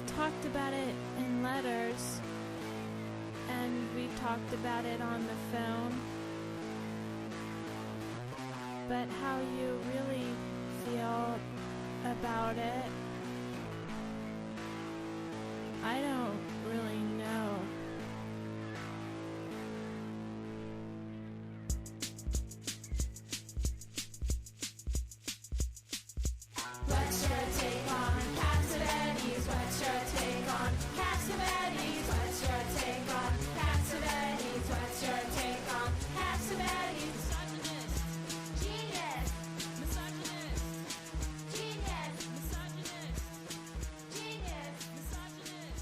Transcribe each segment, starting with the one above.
talked about it in letters, and we've talked about it on the phone. But how you really feel about it, I don't really know. What's your take on Cassidy's? What's your take on Cassidy's? What's your take on Cassidy's? What's your take on Cassidy's? Misogynist. Genius. Misogynist. Genius. Misogynist. Genius. Misogynist.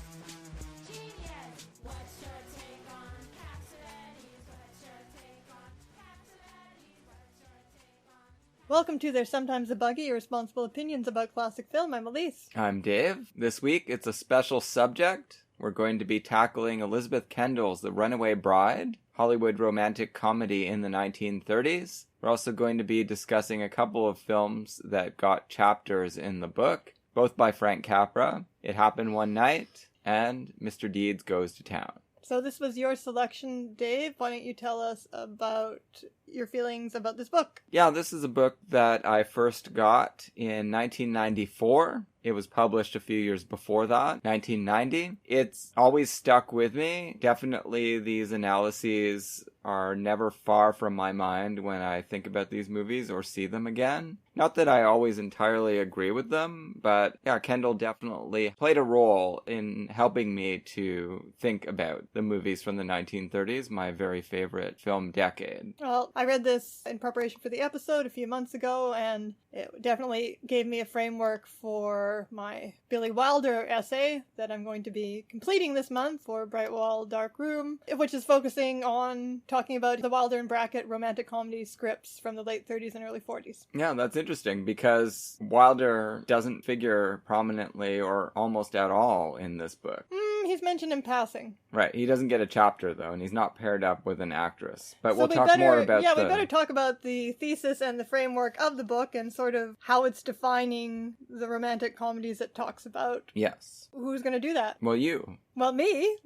Genius. What's your take on Cassidy's? What's your take on Cassidy's? What's your take on... Welcome to There's Sometimes a Buggy, Irresponsible Opinions About Classic Film. I'm Elise. I'm Dave. This week, it's a special subject. We're going to be tackling Elizabeth Kendall's The Runaway Bride, Hollywood romantic comedy in the 1930s. We're also going to be discussing a couple of films that got chapters in the book, both by Frank Capra, It Happened One Night, and Mr. Deeds Goes to Town. So this was your selection, Dave. Why don't you tell us about your feelings about this book? Yeah, this is a book that I first got in 1994. It was published a few years before that, 1990. It's always stuck with me. Definitely these analyses are never far from my mind when I think about these movies or see them again. Not that I always entirely agree with them, but yeah, Kendall definitely played a role in helping me to think about the movies from the 1930s, my very favorite film decade. Well, I read this in preparation for the episode a few months ago, and it definitely gave me a framework for my Billy Wilder essay that I'm going to be completing this month for Bright Wall Dark Room, which is focusing on talking about the Wilder and Brackett romantic comedy scripts from the late 30s and early 40s. Yeah, that's interesting because Wilder doesn't figure prominently or almost at all in this book. He's mentioned in passing. Right, he doesn't get a chapter though, and he's not paired up with an actress. But So we'll talk more about we better talk about the thesis and the framework of the book and sort of how it's defining the romantic comedies it talks about. Yes. Who's going to do that? Well, you. Well, me.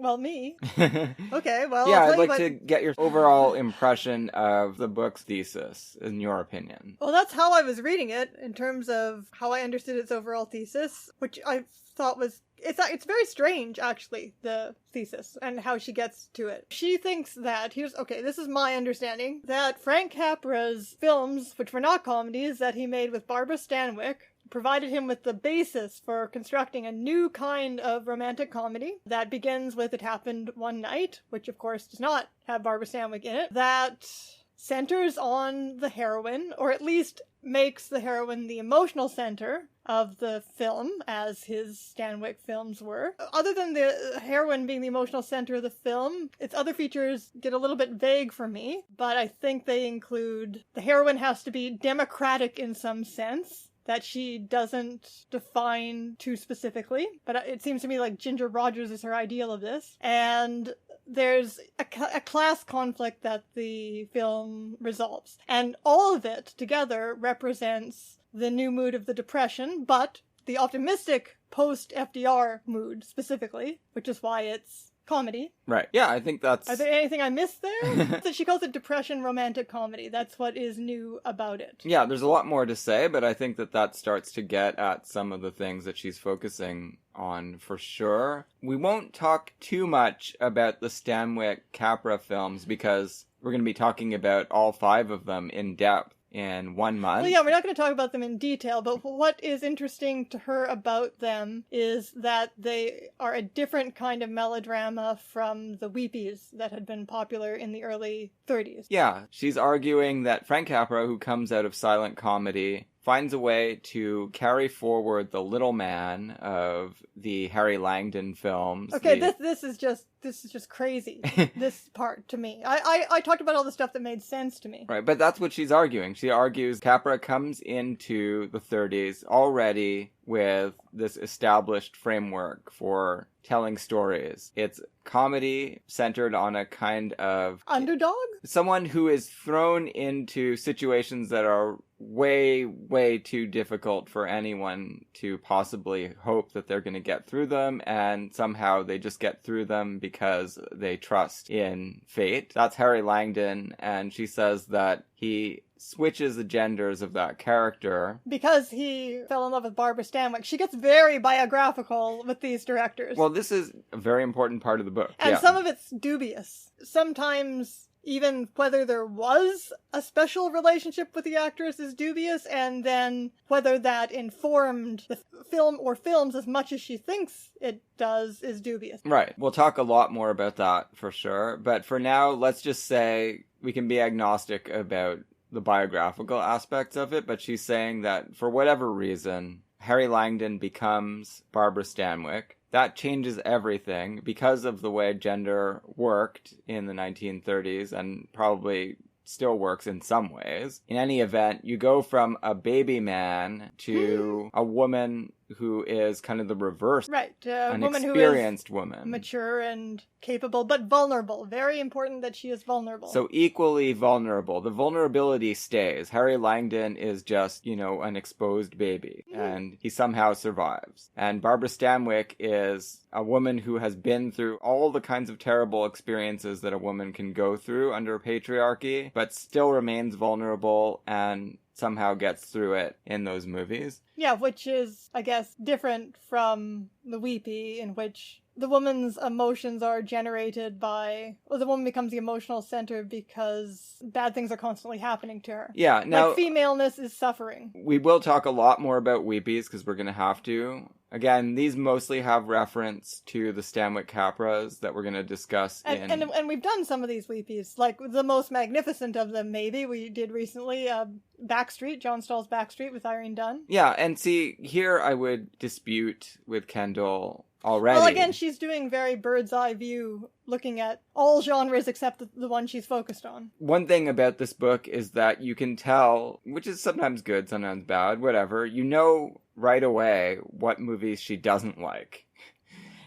Okay, well, yeah, I'll I'd tell you like to get your overall impression of the book's thesis, in your opinion. Well, that's how I was reading it in terms of how I understood its overall thesis, which I thought was... It's very strange, actually, the thesis, and how she gets to it. She thinks that, this is my understanding, that Frank Capra's films, which were not comedies, that he made with Barbara Stanwyck, provided him with the basis for constructing a new kind of romantic comedy that begins with It Happened One Night, which of course does not have Barbara Stanwyck in it, that centers on the heroine, or at least makes the heroine the emotional center of the film, as his Stanwyck films were. Other than the heroine being the emotional center of the film, its other features get a little bit vague for me, but I think they include the heroine has to be democratic in some sense, that she doesn't define too specifically, but it seems to me like Ginger Rogers is her ideal of this. And there's a class conflict that the film resolves. And all of it together represents the new mood of the Depression, but the optimistic post-FDR mood specifically, which is why it's comedy. Right. Yeah, I think that's... Are there anything I missed there? So she calls it Depression romantic comedy. That's what is new about it. Yeah, there's a lot more to say, but I think that starts to get at some of the things that she's focusing on for sure. We won't talk too much about the Stanwyck Capra films because we're going to be talking about all 5 of them in depth in 1 month. Well, yeah, we're not going to talk about them in detail, but what is interesting to her about them is that they are a different kind of melodrama from the weepies that had been popular in the early 30s. Yeah, she's arguing that Frank Capra, who comes out of silent comedy, finds a way to carry forward the little man of the Harry Langdon films. Okay, this is just crazy, this part to me. I talked about all the stuff that made sense to me. Right, but that's what she's arguing. She argues Capra comes into the 30s already with this established framework for telling stories. It's comedy centered on a kind of Underdog? someone who is thrown into situations that are way, way too difficult for anyone to possibly hope that they're going to get through them, and somehow they just get through them because they trust in fate. That's Harry Langdon, and she says that he switches the genders of that character. Because he fell in love with Barbara Stanwyck. She gets very biographical with these directors. Well, this is a very important part of the book. And yeah. some of it's dubious. Sometimes even whether there was a special relationship with the actress is dubious, and then whether that informed the film or films as much as she thinks it does is dubious. Right. We'll talk a lot more about that for sure. But for now, let's just say we can be agnostic about the biographical aspects of it, but she's saying that for whatever reason, Harry Langdon becomes Barbara Stanwyck. That changes everything because of the way gender worked in the 1930s and probably still works in some ways. In any event, you go from a baby man to a woman who is kind of the reverse. Right. An woman experienced who is woman. mature and capable, but vulnerable. Very important that she is vulnerable. So equally vulnerable. The vulnerability stays. Harry Langdon is just, an exposed baby, and he somehow survives. And Barbara Stanwyck is a woman who has been through all the kinds of terrible experiences that a woman can go through under patriarchy, but still remains vulnerable and somehow gets through it in those movies. Yeah, which is, I guess, different from the Weepy, in which the woman's emotions are generated by... Well, the woman becomes the emotional center because bad things are constantly happening to her. Yeah, now... Like, femaleness is suffering. We will talk a lot more about Weepies, because we're going to have to. Again, these mostly have reference to the Stanwyck Capras that we're going to discuss and we've done some of these Weepies. Like, the most magnificent of them, maybe, we did recently, Backstreet, John Stahl's Backstreet with Irene Dunne. Yeah, and see, here I would dispute with Kendall already. Well, again, she's doing very bird's eye view, looking at all genres except the one she's focused on. One thing about this book is that you can tell, which is sometimes good, sometimes bad, whatever, right away what movies she doesn't like.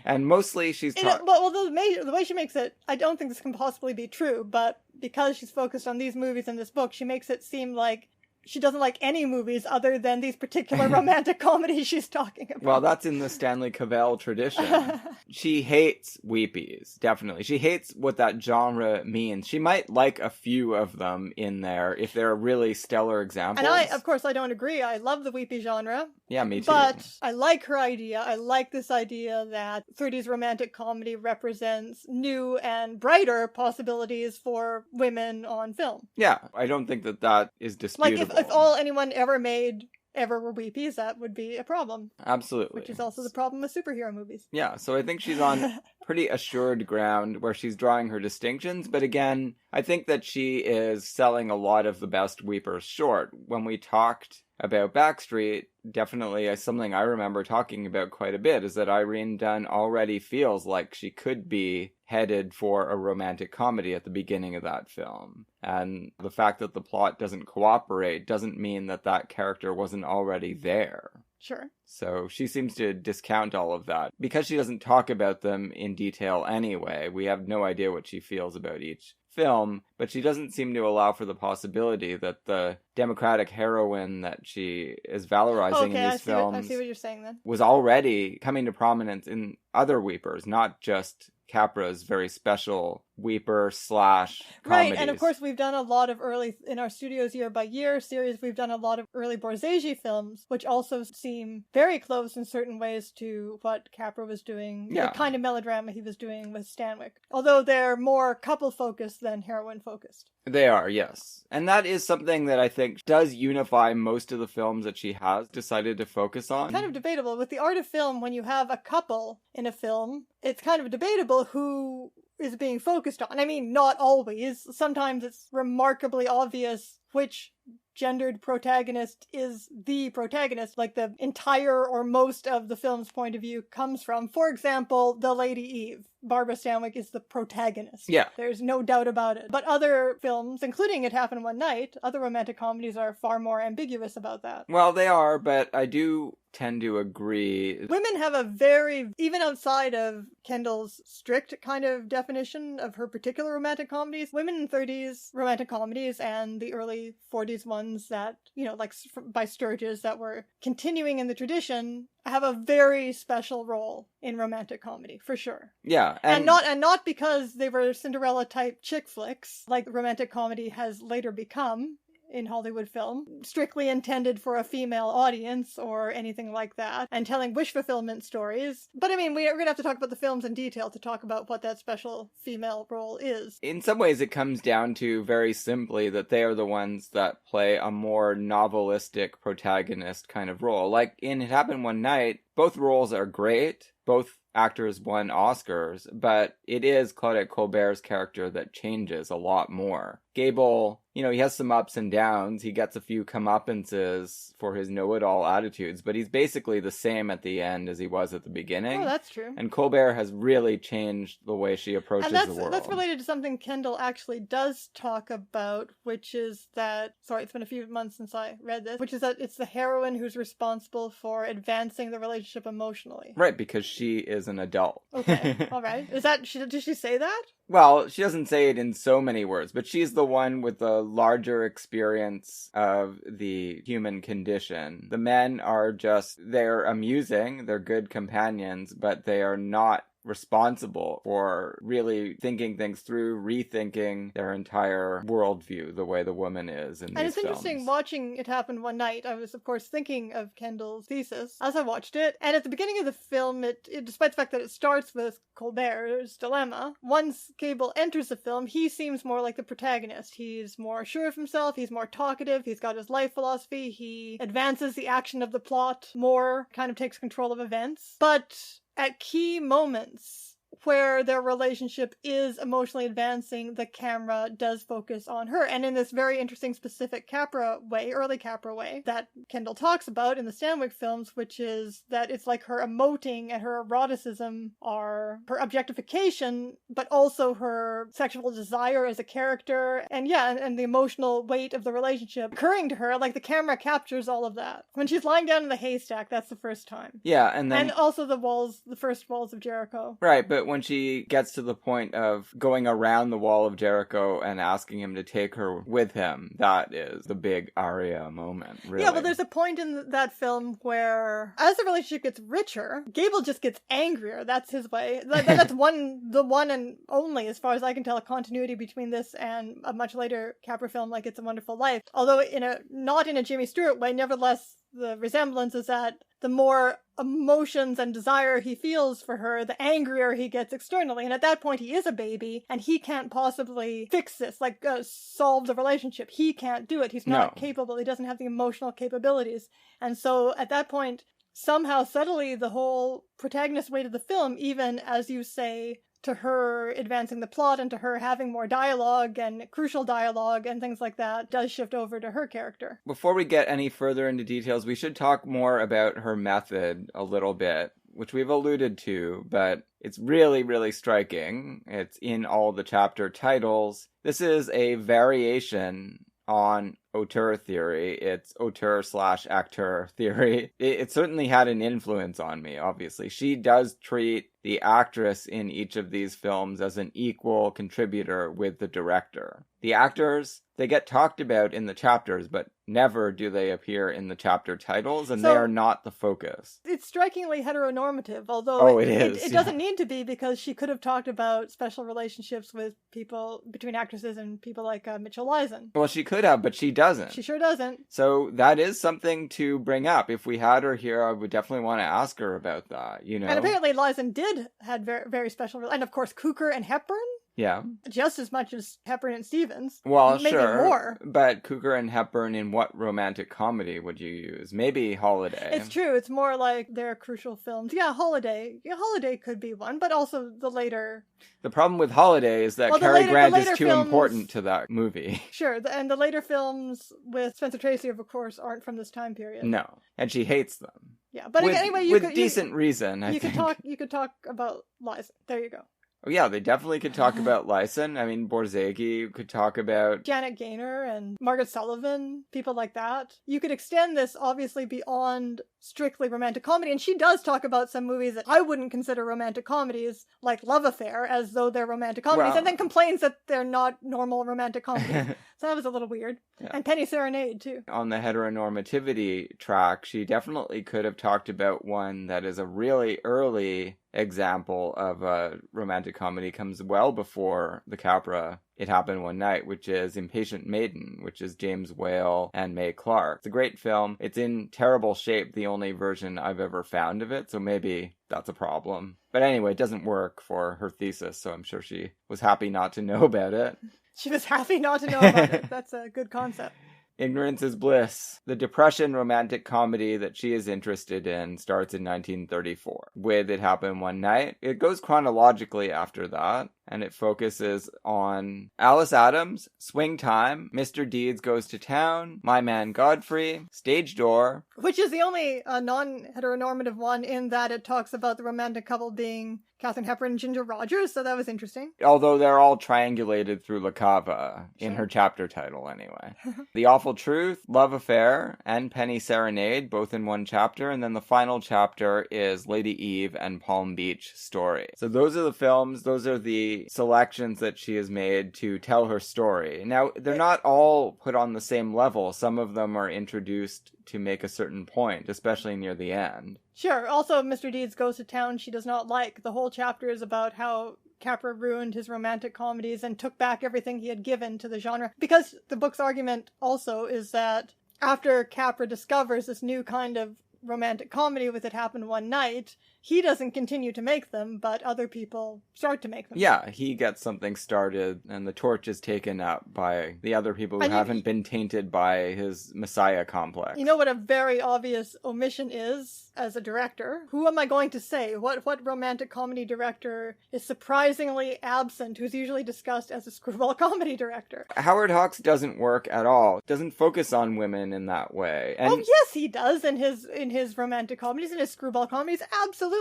And mostly she's well, the way she makes it, I don't think this can possibly be true, but because she's focused on these movies in this book, she makes it seem like she doesn't like any movies other than these particular romantic comedies she's talking about. Well, that's in the Stanley Cavell tradition. She hates Weepies, definitely. She hates what that genre means. She might like a few of them in there if they're really stellar examples. And of course, I don't agree. I love the Weepy genre. Yeah, me too. But I like her idea. I like this idea that 30s romantic comedy represents new and brighter possibilities for women on film. Yeah, I don't think that is disputable. Like, if all anyone ever made ever were Weepies, that would be a problem. Absolutely. Which is also the problem with superhero movies. Yeah, so I think she's on pretty assured ground where she's drawing her distinctions. But again, I think that she is selling a lot of the best weepers short. When we talked about Backstreet, definitely something I remember talking about quite a bit is that Irene Dunne already feels like she could be headed for a romantic comedy at the beginning of that film. And the fact that the plot doesn't cooperate doesn't mean that character wasn't already there. Sure. So she seems to discount all of that. Because she doesn't talk about them in detail anyway, we have no idea what she feels about each film, but she doesn't seem to allow for the possibility that the democratic heroine that she is valorizing in these films I see what you're saying then. was already coming to prominence in other weepers, not just Capra's very special weeper / comedies. Right, and of course we've done a lot of in our Studios Year by Year series, we've done a lot of early Borzage films, which also seem very close in certain ways to what Capra was doing, the kind of melodrama he was doing with Stanwyck. Although they're more couple-focused than heroine-focused. They are, yes. And that is something that I think does unify most of the films that she has decided to focus on. Kind of debatable. With the art of film, when you have a couple in a film, it's kind of debatable who is being focused on. I mean, not always. Sometimes it's remarkably obvious which gendered protagonist is the protagonist, like the entire or most of the film's point of view comes from. For example, The Lady Eve. Barbara Stanwyck is the protagonist. Yeah. There's no doubt about it. But other films, including It Happened One Night, other romantic comedies are far more ambiguous about that. Well, they are, but I do tend to agree. Women have a very, even outside of Kendall's strict kind of definition of her particular romantic comedies, women in 30s romantic comedies and the early 40s ones that, you know, like by Sturges that were continuing in the tradition, have a very special role in romantic comedy, for sure. Yeah. And not because they were Cinderella type chick flicks, like romantic comedy has later become in Hollywood film, strictly intended for a female audience or anything like that, and telling wish fulfillment stories. But I mean, we're going to have to talk about the films in detail to talk about what that special female role is. In some ways, it comes down to, very simply, that they are the ones that play a more novelistic protagonist kind of role. Like in It Happened One Night, both roles are great. Both actors won Oscars, but it is Claudette Colbert's character that changes a lot more. Gable, you know, he has some ups and downs. He gets a few comeuppances for his know-it-all attitudes, but he's basically the same at the end as he was at the beginning. Oh, that's true. And Colbert has really changed the way she approaches the world. That's related to something Kendall actually does talk about, which is that, sorry, it's been a few months since I read this, which is that it's the heroine who's responsible for advancing the relationship emotionally. Right, because she is an adult. Okay, all right. Did she say that? Well, she doesn't say it in so many words, but she's the one with the larger experience of the human condition. The men are they're amusing, they're good companions, but they are not responsible for really thinking things through, rethinking their entire worldview the way the woman is in these films. And it's interesting watching It Happened One Night. I was, of course, thinking of Kendall's thesis as I watched it. And at the beginning of the film, it despite the fact that it starts with Colbert's dilemma, once Gable enters the film, he seems more like the protagonist. He's more sure of himself, he's more talkative, he's got his life philosophy, he advances the action of the plot more, kind of takes control of events. But at key moments where their relationship is emotionally advancing, the camera does focus on her. And in this very interesting specific Capra way, early Capra way, that Kendall talks about in the Stanwyck films, which is that it's like her emoting and her eroticism are her objectification, but also her sexual desire as a character. And and the emotional weight of the relationship occurring to her, like the camera captures all of that. When she's lying down in the haystack, that's the first time. Yeah, and also the first walls of Jericho. Right, but when she gets to the point of going around the wall of Jericho and asking him to take her with him, that is the big aria moment, really. Yeah, well, there's a point in that film where, as the relationship gets richer, Gable just gets angrier. That's his way. That's the one and only, as far as I can tell, a continuity between this and a much later Capra film like It's a Wonderful Life. Although not in a Jimmy Stewart way, nevertheless, the resemblance is that the more emotions and desire he feels for her, the angrier he gets externally. And at that point, he is a baby, and he can't possibly fix this, solve the relationship. He can't do it. He's not capable. He doesn't have the emotional capabilities. And so at that point, somehow, subtly, the whole protagonist weight of the film, even as you say, to her advancing the plot and to her having more dialogue and crucial dialogue and things like that, does shift over to her character. Before we get any further into details, we should talk more about her method a little bit, which we've alluded to, but it's really, really striking. It's in all the chapter titles. This is a variation on auteur theory. It's auteur/acteur theory. It certainly had an influence on me, obviously. She does treat the actress in each of these films as an equal contributor with the director. The actors, they get talked about in the chapters, but never do they appear in the chapter titles, and they are not the focus. It's strikingly heteronormative, although it doesn't need to be, because she could have talked about special relationships with people, between actresses and people like Mitchell Eisen. Well, she could have, but she doesn't. She sure doesn't. So that is something to bring up. If we had her here, I would definitely want to ask her about that, you know? And apparently Eisen had very, very special, and of course Cooker and Hepburn? Yeah. Just as much as Hepburn and Stevens. Well, maybe sure. more. But Cooker and Hepburn, in what romantic comedy would you use? Maybe Holiday. It's true. It's more like their crucial films. Yeah, Holiday. Yeah, Holiday could be one, but also the later... The problem with Holiday is that Cary Grant is too important to that movie. Sure, and the later films with Spencer Tracy, of course, aren't from this time period. No, and she hates them. Yeah, but anyway, with decent reason, I think. You could talk about Liza. There you go. Oh yeah, they definitely could talk about Lyson. I mean, Borzage could talk about... Janet Gaynor and Margaret Sullivan, people like that. You could extend this, obviously, beyond strictly romantic comedy, and she does talk about some movies that I wouldn't consider romantic comedies, like Love Affair, as though they're romantic comedies, Well... and then complains that they're not normal romantic comedies. So that was a little weird. Yeah. And Penny Serenade, too. On the heteronormativity track, she definitely could have talked about one that is a really early example of a romantic comedy, comes well before the Capra It Happened One Night, which is Impatient Maiden, which is James Whale and Mae Clarke. It's a great film. It's in terrible shape, the only version I've ever found of it, so maybe that's a problem. But anyway, it doesn't work for her thesis, so I'm sure she was happy not to know about it. She was happy not to know about it. That's a good concept. Ignorance is Bliss. The Depression romantic comedy that she is interested in starts in 1934 with It Happened One Night. It goes chronologically after that, and it focuses on Alice Adams, Swing Time, Mr. Deeds Goes to Town, My Man Godfrey, Stage Door. Which is the only non-heteronormative one in that it talks about the romantic couple being Katharine Hepburn and Ginger Rogers, so that was interesting. Although they're all triangulated through La Cava in her chapter title anyway. The Awful Truth, Love Affair, and Penny Serenade, both in one chapter, and then the final chapter is Lady Eve and Palm Beach Story. So those are the films, those are the selections that she has made to tell her story. Now, they're not all put on the same level. Some of them are introduced to make a certain point, especially near the end. Sure. Also, Mr. Deeds Goes to Town she does not like. The whole chapter is about how Capra ruined his romantic comedies and took back everything he had given to the genre. Because the book's argument also is that after Capra discovers this new kind of romantic comedy with It Happened One Night, he doesn't continue to make them, but other people start to make them. Yeah, he gets something started, and the torch is taken up by the other people who haven't been tainted by his messiah complex. You know what a very obvious omission is, as a director? Who am I going to say? What romantic comedy director is surprisingly absent, who's usually discussed as a screwball comedy director? Howard Hawks doesn't work at all. Doesn't focus on women in that way. And oh, yes, he does in his romantic comedies, in his screwball comedies, absolutely.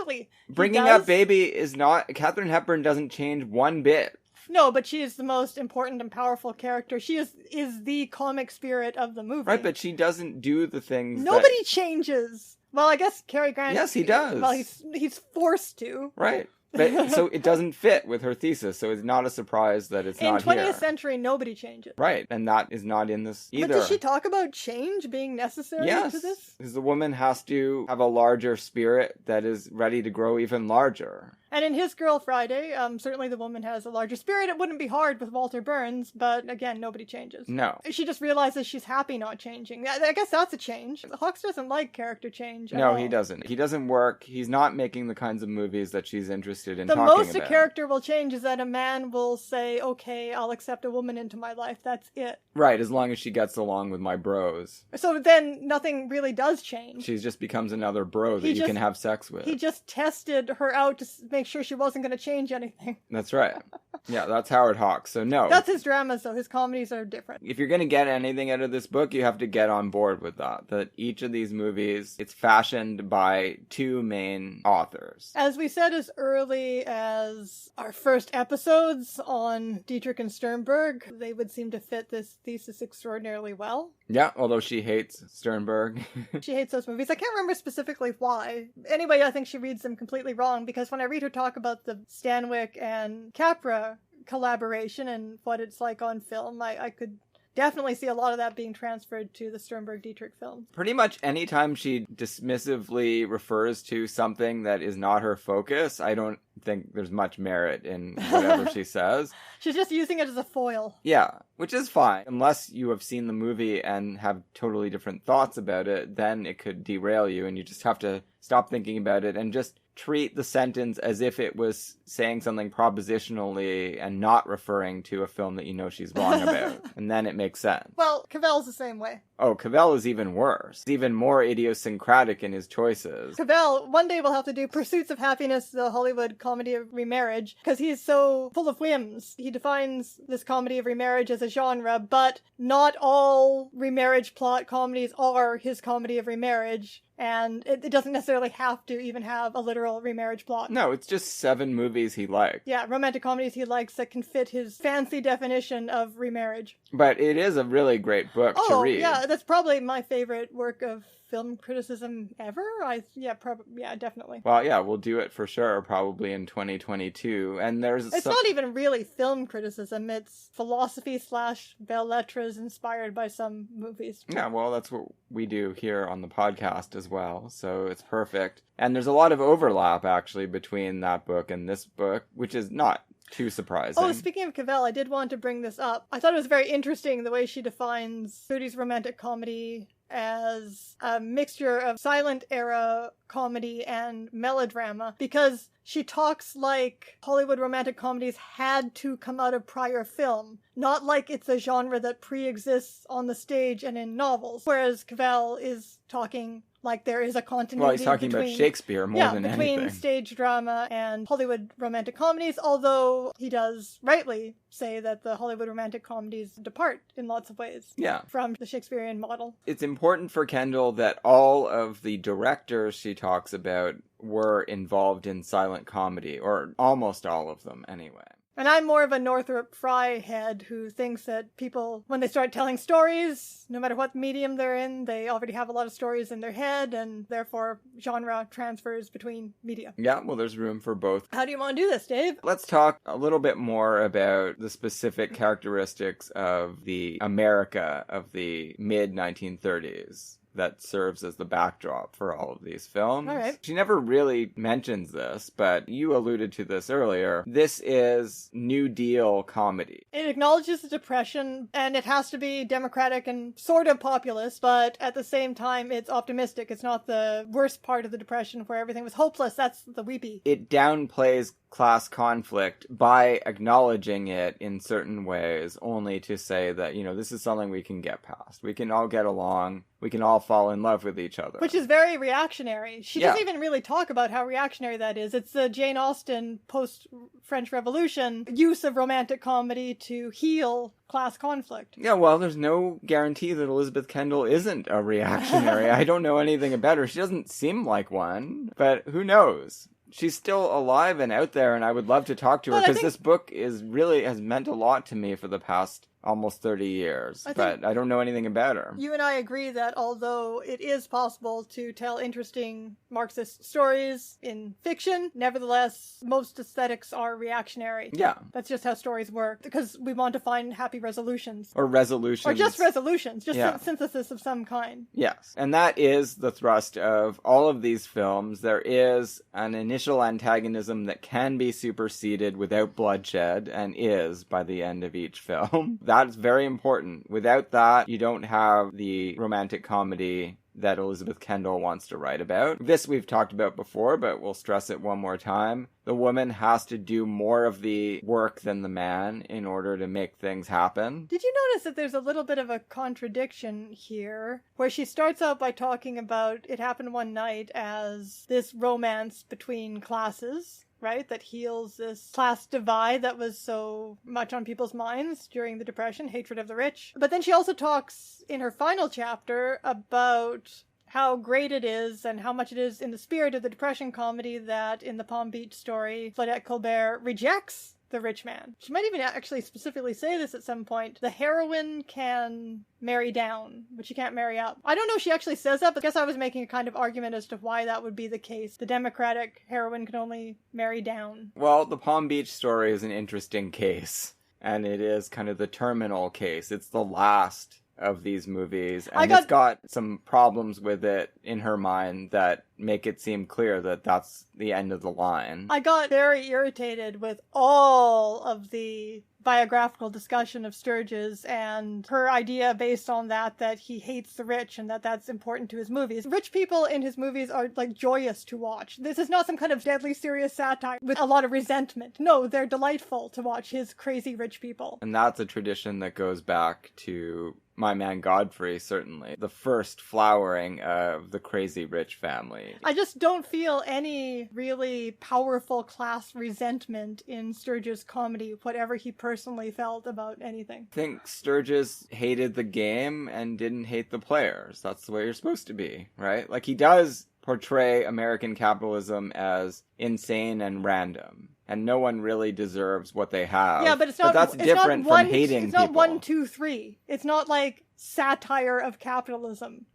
Bringing Up Baby is not... Katharine Hepburn doesn't change one bit. No, but she is the most important and powerful character. She is the comic spirit of the movie. Right, but she doesn't do the things Nobody changes. Well, I guess Cary Grant... Yes, he does. Well, he's forced to. Right. But, so it doesn't fit with her thesis, so it's not a surprise that it's not here. In 20th century, nobody changes. Right, and that is not in this either. But does she talk about change being necessary to this? Yes, because the woman has to have a larger spirit that is ready to grow even larger. And in His Girl Friday, certainly the woman has a larger spirit. It wouldn't be hard with Walter Burns, but again, nobody changes. No. She just realizes she's happy not changing. I guess that's a change. Hawks doesn't like character change at all. No, he doesn't. He doesn't work. He's not making the kinds of movies that she's interested in talking about. The most a character will change is that a man will say, okay, I'll accept a woman into my life. That's it. Right, as long as she gets along with my bros. So then nothing really does change. She just becomes another bro that you can have sex with. He just tested her out to make sure she wasn't going to change anything. That's right. Yeah, that's Howard Hawks, so no. That's his dramas, though. His comedies are different. If you're going to get anything out of this book, you have to get on board with that. That each of these movies, it's fashioned by two main authors. As we said as early as our first episodes on Dietrich and Sternberg, they would seem to fit this thesis extraordinarily well. Yeah, although she hates Sternberg. She hates those movies. I can't remember specifically why. Anyway, I think she reads them completely wrong, because when I read her talk about the Stanwyck and Capra collaboration and what it's like on film, I could definitely see a lot of that being transferred to the Sternberg-Dietrich film. Pretty much anytime she dismissively refers to something that is not her focus, I don't think there's much merit in whatever she says. She's just using it as a foil. Yeah, which is fine. Unless you have seen the movie and have totally different thoughts about it, then it could derail you, and you just have to stop thinking about it and just treat the sentence as if it was saying something propositionally and not referring to a film that you know she's wrong about. And then it makes sense. Well, Cavell's the same way. Oh, Cavell is even worse. He's even more idiosyncratic in his choices. Cavell, one day we'll have to do Pursuits of Happiness, the Hollywood comedy of remarriage, because he's so full of whims. He defines this comedy of remarriage as a genre, but not all remarriage plot comedies are his comedy of remarriage. And it doesn't necessarily have to even have a literal remarriage plot. No, it's just 7 movies he liked. Yeah, romantic comedies he likes that can fit his fancy definition of remarriage. But it is a really great book to read. Yeah, that's probably my favorite work of film criticism ever. Definitely. Well, yeah, we'll do it for sure, probably in 2022. And it's not even really film criticism. It's philosophy / belles lettres inspired by some movies. Yeah, well, that's what we do here on the podcast as well. So it's perfect. And there's a lot of overlap, actually, between that book and this book, which is not too surprising. Oh, speaking of Cavell, I did want to bring this up. I thought it was very interesting the way she defines Moody's romantic comedy as a mixture of silent era comedy and melodrama, because she talks like Hollywood romantic comedies had to come out of prior film, not like it's a genre that pre-exists on the stage and in novels, whereas Cavell is talking like there is a continuity. Well, he's talking about Shakespeare more than between anything. Stage drama and Hollywood romantic comedies, although he does rightly say that the Hollywood romantic comedies depart in lots of ways from the Shakespearean model. It's important for Kendall that all of the directors she talks about were involved in silent comedy, or almost all of them anyway. And I'm more of a Northrop Frye head who thinks that people, when they start telling stories, no matter what medium they're in, they already have a lot of stories in their head, and therefore genre transfers between media. Yeah, well, there's room for both. How do you want to do this, Dave? Let's talk a little bit more about the specific characteristics of the America of the mid-1930s. That serves as the backdrop for all of these films. All right. She never really mentions this, but you alluded to this earlier. This is New Deal comedy. It acknowledges the Depression, and it has to be democratic and sort of populist, but at the same time, it's optimistic. It's not the worst part of the Depression where everything was hopeless. That's the weepy. It downplays class conflict by acknowledging it in certain ways, only to say that, this is something we can get past. We can all get along. We can all fall in love with each other. Which is very reactionary. She doesn't even really talk about how reactionary that is. It's the Jane Austen post-French Revolution use of romantic comedy to heal class conflict. Yeah, well, there's no guarantee that Elizabeth Kendall isn't a reactionary. I don't know anything about her. She doesn't seem like one, but who knows? She's still alive and out there, and I would love to talk to her, because this book has meant a lot to me for the past almost 30 years, but I don't know anything about her. You and I agree that although it is possible to tell interesting Marxist stories in fiction, nevertheless, most aesthetics are reactionary. Yeah. That's just how stories work, because we want to find happy resolutions. Or resolutions. Or just resolutions, just synthesis of some kind. Yes, and that is the thrust of all of these films. There is an initial antagonism that can be superseded without bloodshed, and is by the end of each film. That's very important. Without that, you don't have the romantic comedy that Elizabeth Kendall wants to write about. This we've talked about before, but we'll stress it one more time. The woman has to do more of the work than the man in order to make things happen. Did you notice that there's a little bit of a contradiction here, where she starts out by talking about It Happened One Night as this romance between classes, right, that heals this class divide that was so much on people's minds during the Depression, hatred of the rich. But then she also talks in her final chapter about how great it is and how much it is in the spirit of the Depression comedy that in the Palm Beach story, Claudette Colbert rejects the rich man. She might even actually specifically say this at some point. The heroine can marry down, but she can't marry up. I don't know if she actually says that, but I guess I was making a kind of argument as to why that would be the case. The democratic heroine can only marry down. Well, the Palm Beach story is an interesting case, and it is kind of the terminal case. It's the last of these movies, and it's got some problems with it in her mind that make it seem clear that that's the end of the line. I got very irritated with all of the biographical discussion of Sturges and her idea based on that he hates the rich and that's important to his movies. Rich people in his movies are joyous to watch. This is not some kind of deadly serious satire with a lot of resentment. No, they're delightful to watch his crazy rich people. And that's a tradition that goes back to My Man Godfrey, certainly. The first flowering of the crazy rich family. I just don't feel any really powerful class resentment in Sturges' comedy, whatever he personally felt about anything. I think Sturges hated the game and didn't hate the players. That's the way you're supposed to be, right? Like, he does portray American capitalism as insane and random. And no one really deserves what they have. Yeah, but it's not. But that's different from hating It's not people. 1, 2, 3. It's not like satire of capitalism.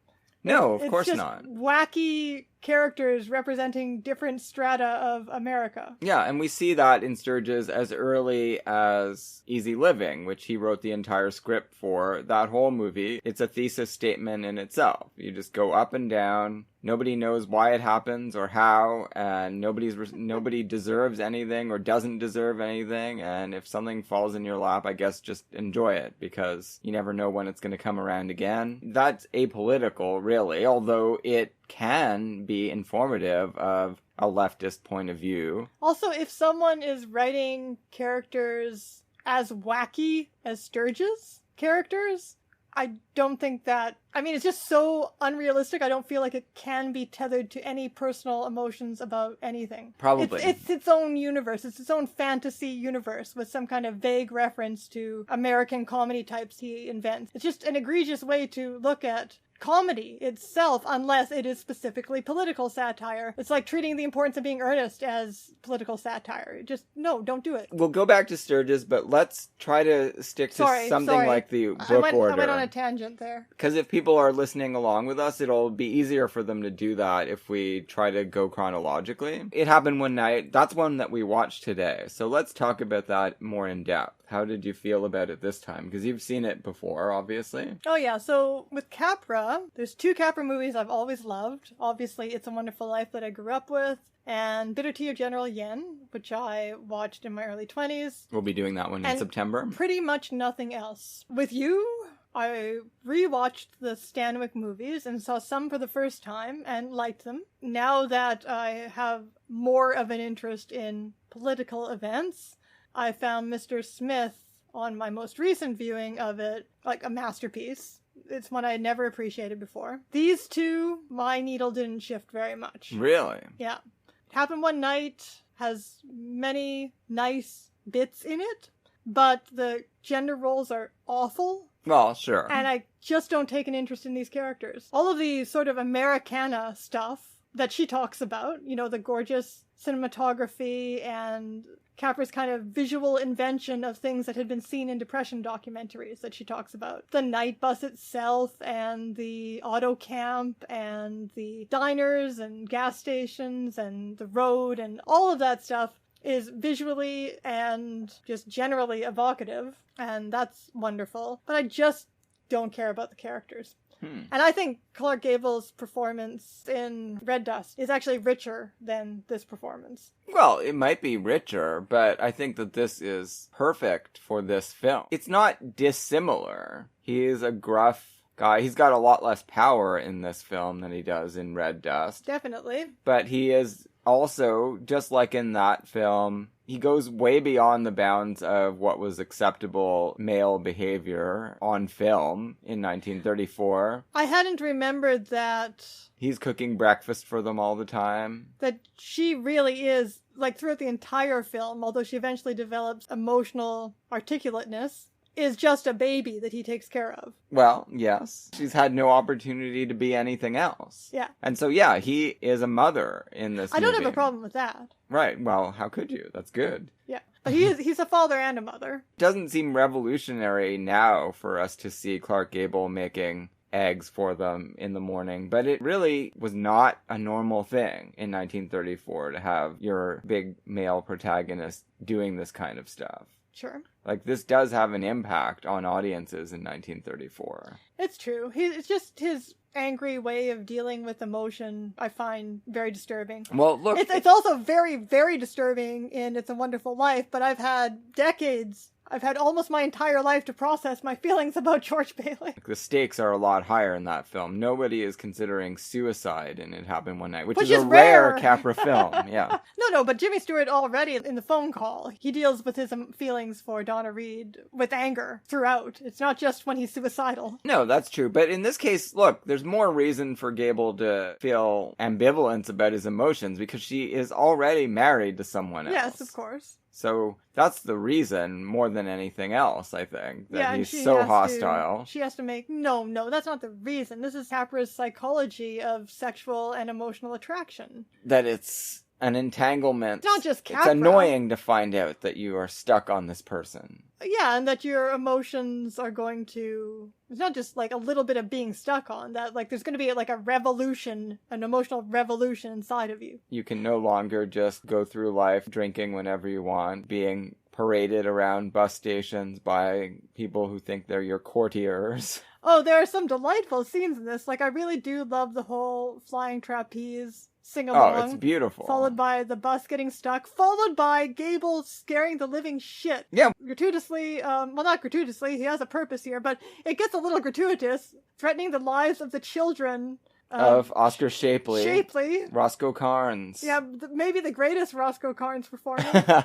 No, of course it's just not. wacky characters representing different strata of America. Yeah, and we see that in Sturges as early as Easy Living, which he wrote the entire script for. That whole movie, it's a thesis statement in itself. You just go up and down. Nobody knows why it happens or how, and nobody deserves anything or doesn't deserve anything, and if something falls in your lap, I guess just enjoy it, because you never know when it's going to come around again. That's apolitical, really, although it can be informative of a leftist point of view. Also, if someone is writing characters as wacky as Sturges characters, I don't think that... I mean, it's just so unrealistic. I don't feel like it can be tethered to any personal emotions about anything. Probably. It's its own universe. It's its own fantasy universe with some kind of vague reference to American comedy types he invents. It's just an egregious way to look at comedy itself, unless it is specifically political satire. It's like treating The Importance of Being Earnest as political satire. Just, no, don't do it. We'll go back to Sturges, but let's try to stick to something like the book order. I went on a tangent there. Because if people are listening along with us, it'll be easier for them to do that if we try to go chronologically. It happened one night. That's one that we watched today. So let's talk about that more in depth. How did you feel about it this time? Because you've seen it before, obviously. Oh yeah, so with Capra, there's 2 Capra movies I've always loved. Obviously, It's a Wonderful Life that I grew up with, and Bitter Tea of General Yen, which I watched in my early 20s. We'll be doing that one in September. Pretty much nothing else. With you, I rewatched the Stanwyck movies and saw some for the first time and liked them. Now that I have more of an interest in political events, I found Mr. Smith on my most recent viewing of it like a masterpiece. It's one I had never appreciated before. These two, my needle didn't shift very much. Really? Yeah. It happened one night, has many nice bits in it, but the gender roles are awful. Well, sure. And I just don't take an interest in these characters. All of the sort of Americana stuff that she talks about, you know, the gorgeous cinematography and Capra's kind of visual invention of things that had been seen in Depression documentaries that she talks about. The night bus itself and the auto camp and the diners and gas stations and the road and all of that stuff is visually and just generally evocative, and that's wonderful. But I just don't care about the characters. And I think Clark Gable's performance in Red Dust is actually richer than this performance. Well, it might be richer, but I think that this is perfect for this film. It's not dissimilar. He is a gruff guy. He's got a lot less power in this film than he does in Red Dust. Definitely. But he is also, just like in that film, he goes way beyond the bounds of what was acceptable male behavior on film in 1934. I hadn't remembered that... He's cooking breakfast for them all the time. That she really is, like throughout the entire film, although she eventually develops emotional articulateness, is just a baby that he takes care of. Well, yes. She's had no opportunity to be anything else. Yeah. And so, yeah, he is a mother in this movie. I don't have a problem with that. Right. Well, how could you? That's good. Yeah. But he's a father and a mother. It doesn't seem revolutionary now for us to see Clark Gable making eggs for them in the morning, but it really was not a normal thing in 1934 to have your big male protagonist doing this kind of stuff. Sure. Like, this does have an impact on audiences in 1934. It's true. It's just his angry way of dealing with emotion I find very disturbing. Well, look... It's also very, very disturbing in It's a Wonderful Life, but I've had decades I've had almost my entire life to process my feelings about George Bailey. The stakes are a lot higher in that film. Nobody is considering suicide in It Happened One Night, which is a rare Capra film. Yeah. No, but Jimmy Stewart already in the phone call, he deals with his feelings for Donna Reed with anger throughout. It's not just when he's suicidal. No, that's true. But in this case, look, there's more reason for Gable to feel ambivalence about his emotions because she is already married to someone else. Yes, of course. So that's the reason, more than anything else, I think, that he's so hostile. She has to make... No, that's not the reason. This is Capra's psychology of sexual and emotional attraction. That it's an entanglement. It's not just Capra. It's annoying to find out that you are stuck on this person. Yeah, and that your emotions are going to... It's not just like a little bit of being stuck on, that like there's going to be like a revolution, an emotional revolution inside of you. You can no longer just go through life drinking whenever you want, being paraded around bus stations by people who think they're your courtiers. Oh, there are some delightful scenes in this. Like, I really do love the whole flying trapeze sing-along. Oh, it's beautiful. Followed by the bus getting stuck, followed by Gable scaring the living shit. Yeah. Gratuitously, well, not gratuitously, he has a purpose here, but it gets a little gratuitous, threatening the lives of the children of Oscar Shapley. Roscoe Carnes. Yeah, maybe the greatest Roscoe Carnes performance.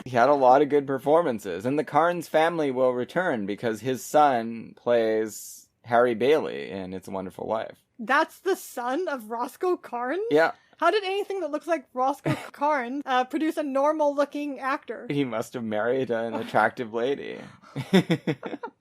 He had a lot of good performances. And the Carnes family will return because his son plays Harry Bailey in It's a Wonderful Life. That's the son of Roscoe Carnes? Yeah. How did anything that looks like Roscoe Carnes produce a normal-looking actor? He must have married an attractive lady.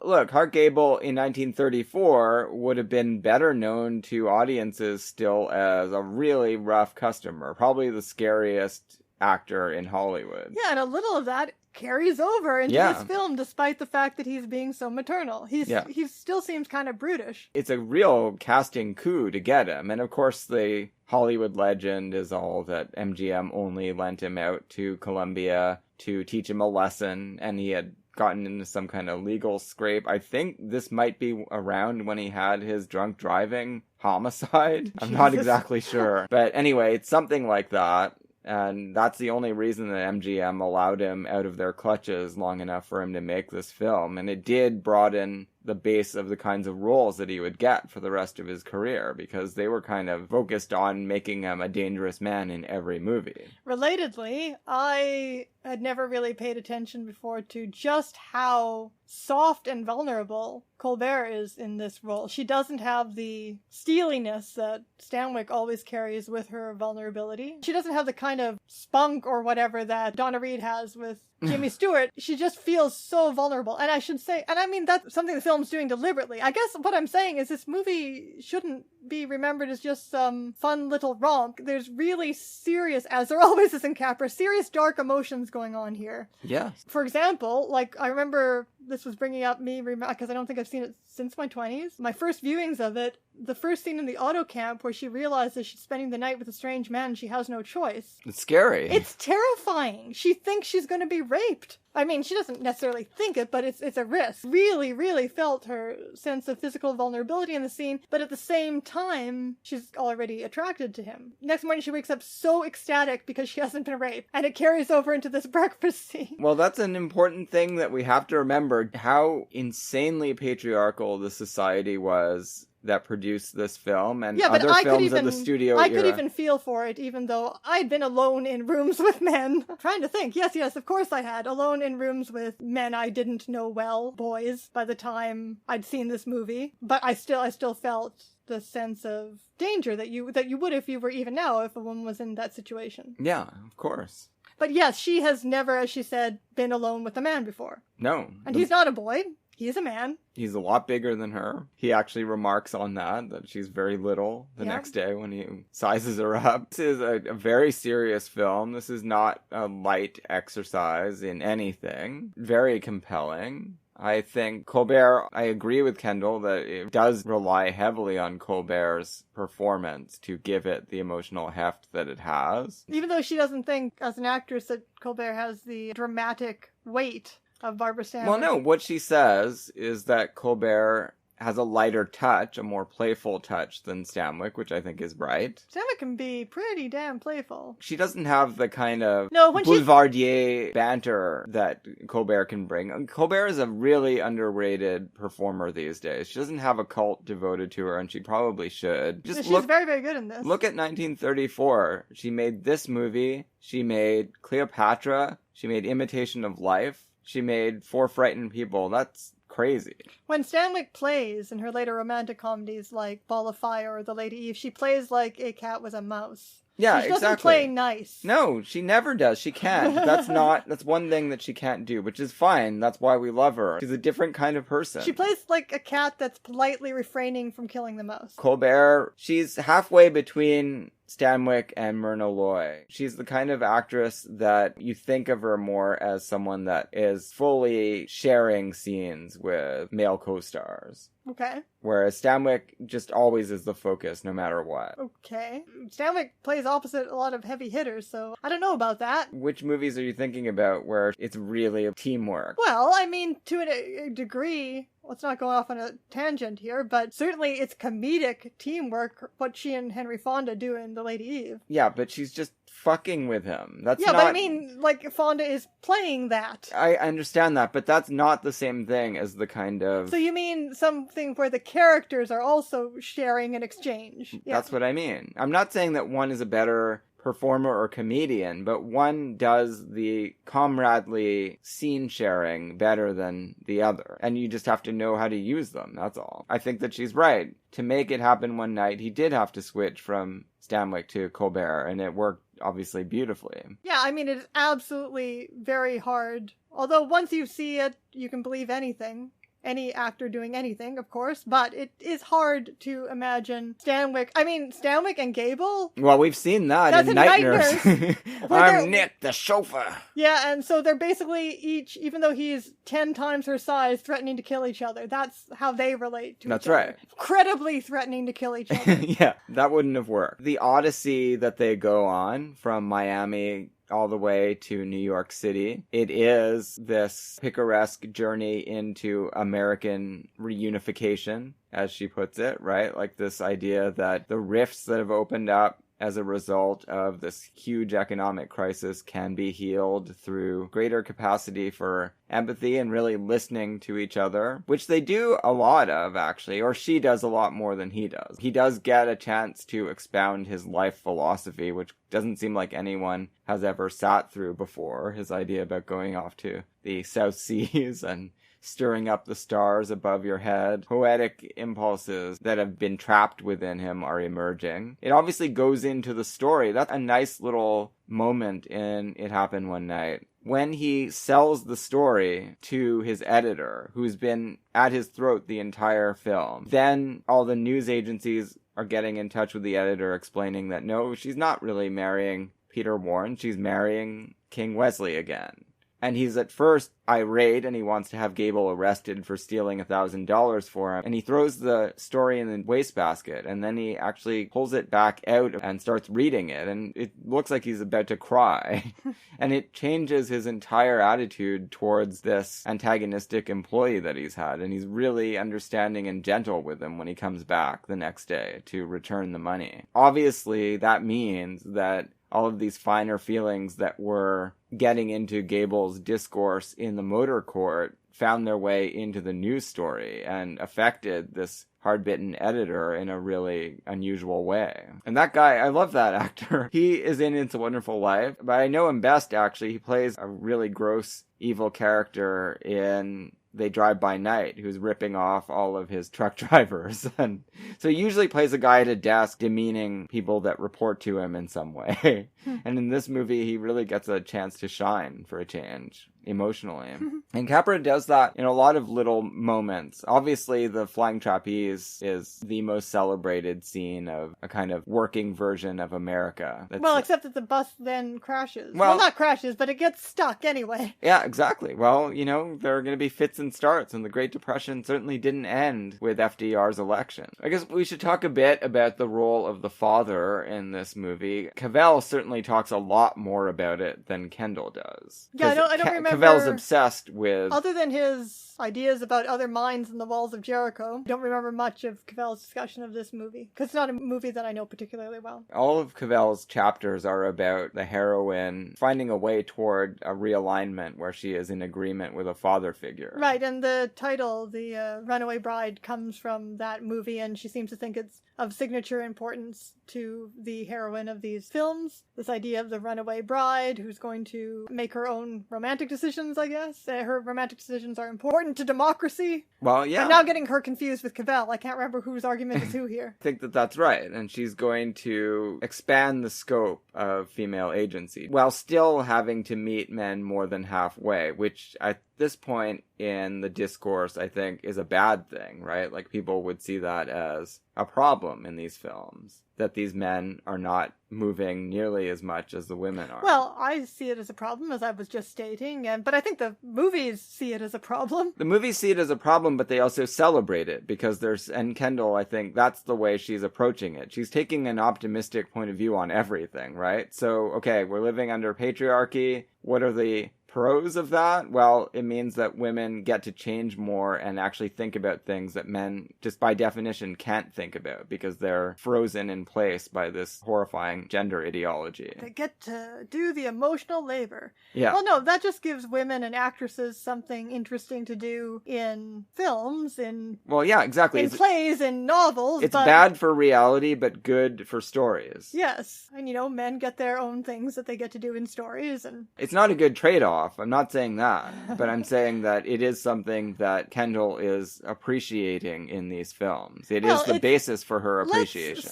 Look, Clark Gable in 1934 would have been better known to audiences still as a really rough customer. Probably the scariest actor in Hollywood. Yeah, and a little of that carries over into this film, despite the fact that he's being so maternal. He still seems kind of brutish. It's a real casting coup to get him. And of course, the Hollywood legend is all that MGM only lent him out to Columbia to teach him a lesson, and he had gotten into some kind of legal scrape. I think this might be around when he had his drunk driving homicide. I'm not exactly sure. But anyway, it's something like that. And that's the only reason that MGM allowed him out of their clutches long enough for him to make this film. And it did broaden the base of the kinds of roles that he would get for the rest of his career, because they were kind of focused on making him a dangerous man in every movie. Relatedly, I had never really paid attention before to just how soft and vulnerable Colbert is in this role. She doesn't have the steeliness that Stanwyck always carries with her vulnerability. She doesn't have the kind of spunk or whatever that Donna Reed has with Jimmy Stewart. She just feels so vulnerable. And I should say, and I mean, that's something the film's doing deliberately. I guess what I'm saying is this movie shouldn't be remembered as just some fun little romp. There's really serious, as there always is in Capra, serious dark emotions going on here. Yes. For example, like, I remember this was bringing up me, because I don't think I've seen it since my 20s. My first viewings of it, the first scene in the auto camp where she realizes she's spending the night with a strange man and she has no choice. It's scary. It's terrifying. She thinks she's going to be raped. I mean, she doesn't necessarily think it, but it's a risk. Really, really felt her sense of physical vulnerability in the scene, but at the same time, she's already attracted to him. Next morning, she wakes up so ecstatic because she hasn't been raped, and it carries over into this breakfast scene. Well, that's an important thing that we have to remember, how insanely patriarchal the society was that produced this film and other films of the studio era. I could even feel for it, even though I'd been alone in rooms with men. I'm trying to think. Yes, of course I had. Alone in rooms with men I didn't know well, boys, by the time I'd seen this movie. But I still felt the sense of danger that you would if you were even now, if a woman was in that situation. Yeah, of course. But yes, she has never, as she said, been alone with a man before. No. And he's not a boy. He's a man. He's a lot bigger than her. He actually remarks on that she's very little the next day when he sizes her up. This is a very serious film. This is not a light exercise in anything. Very compelling. I think Colbert, I agree with Kendall that it does rely heavily on Colbert's performance to give it the emotional heft that it has. Even though she doesn't think, as an actress, that Colbert has the dramatic weight of Barbara Stanwyck. Well, no, what she says is that Colbert has a lighter touch, a more playful touch than Stanwyck, which I think is right. Stanwyck can be pretty damn playful. She doesn't have the kind of No, when boulevardier banter that Colbert can bring. Colbert is a really underrated performer these days. She doesn't have a cult devoted to her, and she probably should. She's very, very good in this. Look at 1934. She made this movie. She made Cleopatra. She made Imitation of Life. She made Four Frightened People. That's crazy. When Stanwyck plays in her later romantic comedies like Ball of Fire or The Lady Eve, she plays like a cat with a mouse. Yeah, she doesn't play nice. No, she never does. She can't. That's one thing that she can't do, which is fine. That's why we love her. She's a different kind of person. She plays like a cat that's politely refraining from killing the mouse. Colbert, she's halfway between Stanwyck and Myrna Loy. She's the kind of actress that you think of her more as someone that is fully sharing scenes with male co-stars. Okay. Whereas Stanwyck just always is the focus, no matter what. Okay. Stanwyck plays opposite a lot of heavy hitters, so I don't know about that. Which movies are you thinking about where it's really teamwork? Well, I mean, to a degree, let's not go off on a tangent here, but certainly it's comedic teamwork, what she and Henry Fonda do in The Lady Eve. Yeah, but she's just fucking with him. That's yeah, but I mean, like, Fonda is playing that. I understand that, but that's not the same thing as the kind of... So you mean something where the characters are also sharing an exchange? Yeah. That's what I mean. I'm not saying that one is a better performer or comedian, but one does the comradely scene sharing better than the other. And you just have to know how to use them, that's all. I think that she's right. To make it happen one night, he did have to switch from Stanwyck to Colbert, and it worked obviously beautifully. Yeah, I mean, it's absolutely very hard. Although once you see it, you can believe anything. Any actor doing anything, of course, but it is hard to imagine Stanwyck and Gable. Well, we've seen that That's in Night Nurse. I'm Nick, the chauffeur. Yeah, and so they're basically each, even though he's 10 times her size, threatening to kill each other. That's how they relate to That's each other. right. Incredibly threatening to kill each other. Yeah, that wouldn't have worked. The odyssey that they go on from Miami all the way to New York City. It is this picaresque journey into American reunification, as she puts it, right? Like this idea that the rifts that have opened up as a result of this huge economic crisis can be healed through greater capacity for empathy and really listening to each other, which they do a lot of, actually, or she does a lot more than he does. He does get a chance to expound his life philosophy, which doesn't seem like anyone has ever sat through before. His idea about going off to the South Seas and stirring up the stars above your head. Poetic impulses that have been trapped within him are emerging. It obviously goes into the story. That's a nice little moment in It Happened One Night. When he sells the story to his editor, who's been at his throat the entire film, then all the news agencies are getting in touch with the editor explaining that no, she's not really marrying Peter Warren, she's marrying King Wesley again. And he's at first irate and he wants to have Gable arrested for stealing $1,000 for him. And he throws the story in the wastebasket and then he actually pulls it back out and starts reading it. And it looks like he's about to cry. And it changes his entire attitude towards this antagonistic employee that he's had. And he's really understanding and gentle with him when he comes back the next day to return the money. Obviously, that means that all of these finer feelings that were getting into Gable's discourse in the motor court found their way into the news story and affected this hard-bitten editor in a really unusual way. And that guy, I love that actor. He is in It's a Wonderful Life, but I know him best, actually. He plays a really gross, evil character in They Drive By Night, who's ripping off all of his truck drivers. And so he usually plays a guy at a desk demeaning people that report to him in some way. And in this movie, he really gets a chance to shine for a change, emotionally. And Capra does that in a lot of little moments. Obviously, the flying trapeze is the most celebrated scene of a kind of working version of America. Well, except that the bus then crashes. Well, not crashes, but it gets stuck anyway. Yeah, exactly. Well, you know, there are going to be fits and starts, and the Great Depression certainly didn't end with FDR's election. I guess we should talk a bit about the role of the father in this movie. Cavell certainly talks a lot more about it than Kendall does. Yeah, I don't remember Cavell's obsessed with... Other than his ideas about other minds in the walls of Jericho, I don't remember much of Cavell's discussion of this movie, because it's not a movie that I know particularly well. All of Cavell's chapters are about the heroine finding a way toward a realignment where she is in agreement with a father figure. Right, and the title, the Runaway Bride, comes from that movie, and she seems to think it's of signature importance to the heroine of these films. This idea of the runaway bride who's going to make her own romantic decisions, I guess. Her romantic decisions are important to democracy. Well, yeah. I'm now getting her confused with Cavell. I can't remember whose argument is who here. I think that that's right, and she's going to expand the scope of female agency while still having to meet men more than halfway, which at this point in the discourse, I think, is a bad thing, right? Like, people would see that as a problem in these films, that these men are not moving nearly as much as the women are. Well, I see it as a problem, as I was just stating, but I think the movies see it as a problem. The movies see it as a problem, but they also celebrate it, because and Kendall, I think, that's the way she's approaching it. She's taking an optimistic point of view on everything, right? So, okay, we're living under patriarchy. What are the pros of that? Well, it means that women get to change more and actually think about things that men, just by definition, can't think about because they're frozen in place by this horrifying gender ideology. They get to do the emotional labor. Yeah. Well, no, that just gives women and actresses something interesting to do in films, Well, yeah, exactly. in plays, in novels. It's bad for reality, but good for stories. Yes. And, men get their own things that they get to do in stories. And it's not a good trade-off. I'm not saying that, but I'm saying that it is something that Kendall is appreciating in these films. It is the basis for her appreciation.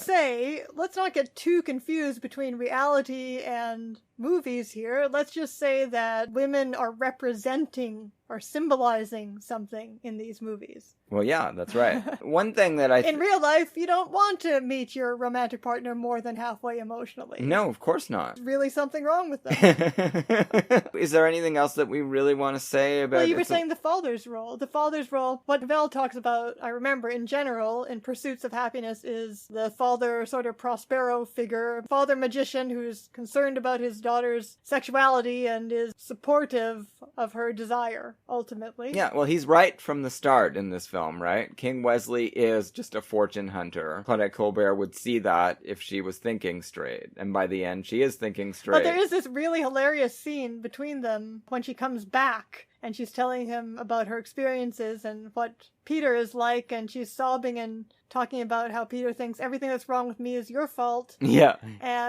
Let's not get too confused between reality and movies here. Let's just say that women are representing or symbolizing something in these movies. Well, yeah, that's right. One thing that in real life, you don't want to meet your romantic partner more than halfway emotionally. No, of course not. There's really something wrong with that. Is there anything else that we really want to say about... Well, you were saying the father's role. The father's role, what Cavell talks about, I remember, in general, in Pursuits of Happiness, is the father sort of Prospero figure, father magician who's concerned about his daughter's sexuality and is supportive of her desire, ultimately. Yeah, well, he's right from the start in this film, right? King Wesley is just a fortune hunter. Claudette Colbert would see that if she was thinking straight, and by the end, she is thinking straight. But there is this really hilarious scene between them when she comes back, and she's telling him about her experiences and what Peter is like, and she's sobbing and talking about how Peter thinks everything that's wrong with me is your fault. Yeah.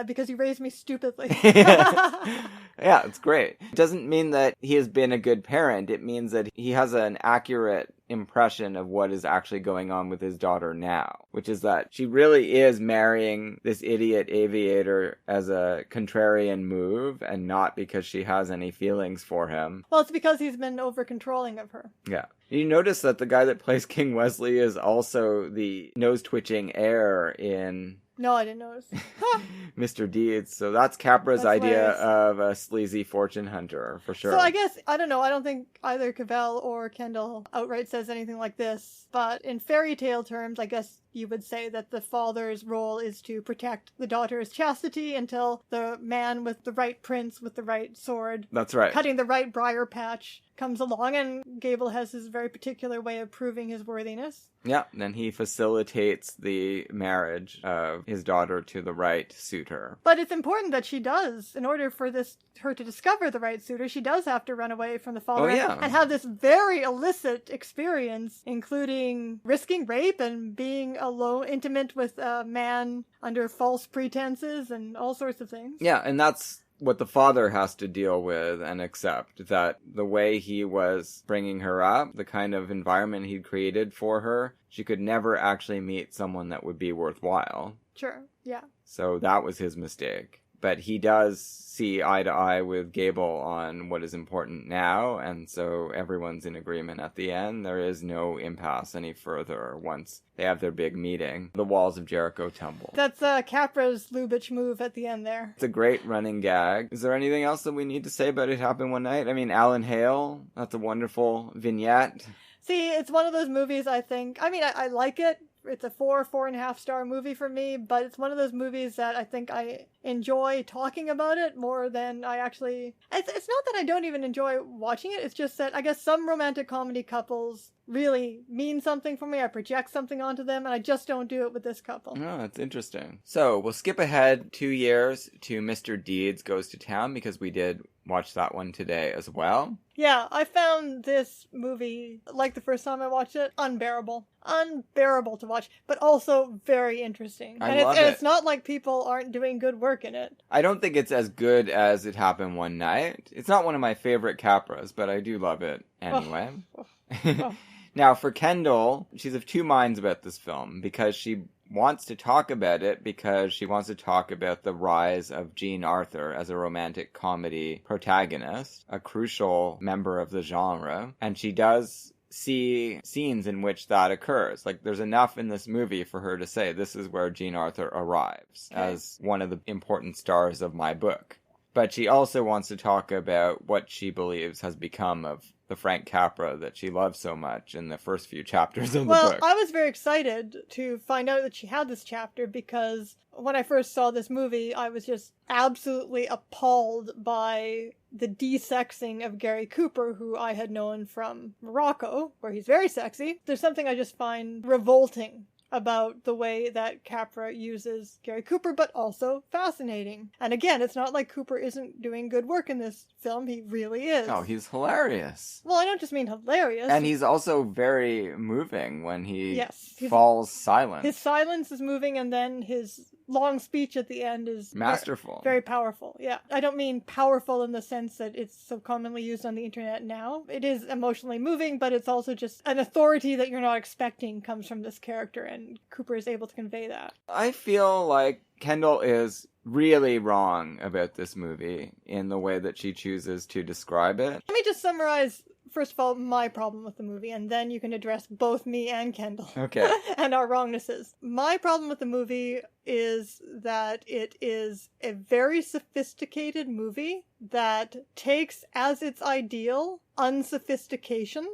Because you raised me stupidly. Yeah, it's great. It doesn't mean that he has been a good parent. It means that he has an accurate impression of what is actually going on with his daughter now, which is that she really is marrying this idiot aviator as a contrarian move and not because she has any feelings for him. Well, it's because he's been over-controlling of her. Yeah. You notice that the guy that plays King Wesley is also the nose-twitching heir in... No, I didn't notice. Mr. Deeds. So that's Capra's idea of a sleazy fortune hunter, for sure. So I guess, I don't know, I don't think either Cavell or Kendall outright says anything like this, but in fairy tale terms, I guess you would say that the father's role is to protect the daughter's chastity until the man with the right prince with the right sword, that's right, cutting the right briar patch, comes along, and Gable has his very particular way of proving his worthiness. Yeah, then he facilitates the marriage of his daughter to the right suitor. But it's important that she does, in order for her to discover the right suitor, she does have to run away from the father and have this very illicit experience, including risking rape and being alone, intimate with a man under false pretenses and all sorts of things. Yeah, and that's what the father has to deal with and accept, that the way he was bringing her up, the kind of environment he'd created for her, she could never actually meet someone that would be worthwhile. Sure, yeah. So that was his mistake. But he does see eye to eye with Gable on what is important now, and so everyone's in agreement at the end. There is no impasse any further once they have their big meeting. The walls of Jericho tumble. That's Capra's Lubitsch move at the end there. It's a great running gag. Is there anything else that we need to say about It Happened One Night? I mean, Alan Hale, that's a wonderful vignette. See, it's one of those movies I think, I mean, I like it It's a 4.5 star movie for me, but it's one of those movies that I think I enjoy talking about it more than I actually... It's not that I don't even enjoy watching it, it's just that I guess some romantic comedy couples really mean something for me. I project something onto them, and I just don't do it with this couple. Oh, that's interesting. So, we'll skip ahead 2 years to Mr. Deeds Goes to Town, because we did watch that one today as well. Yeah, I found this movie, like the first time I watched it, unbearable. Unbearable to watch, but also very interesting. I love it. And it's not like people aren't doing good work in it. I don't think it's as good as It Happened One Night. It's not one of my favorite Capras, but I do love it anyway. Oh. Now, for Kendall, she's of two minds about this film, because she wants to talk about it because she wants to talk about the rise of Jean Arthur as a romantic comedy protagonist, a crucial member of the genre, and she does see scenes in which that occurs. Like, there's enough in this movie for her to say, this is where Jean Arthur arrives as one of the important stars of my book. But she also wants to talk about what she believes has become of the Frank Capra that she loves so much in the first few chapters of the book. Well, I was very excited to find out that she had this chapter, because when I first saw this movie, I was just absolutely appalled by the de-sexing of Gary Cooper, who I had known from Morocco, where he's very sexy. There's something I just find revolting about the way that Capra uses Gary Cooper, but also fascinating. And again, it's not like Cooper isn't doing good work in this film. He really is. Oh, he's hilarious. Well, I don't just mean hilarious. And he's also very moving when he Yes, falls silent. his silence is moving, and then his long speech at the end is masterful. Very powerful. Yeah. I don't mean powerful in the sense that it's so commonly used on the internet now. It is emotionally moving, but it's also just an authority that you're not expecting comes from this character, and Cooper is able to convey that. I feel like Kendall is really wrong about this movie in the way that she chooses to describe it. Let me just summarize, first of all, my problem with the movie, and then you can address both me and Kendall. Okay. And our wrongnesses. My problem with the movie is that it is a very sophisticated movie that takes as its ideal unsophistication,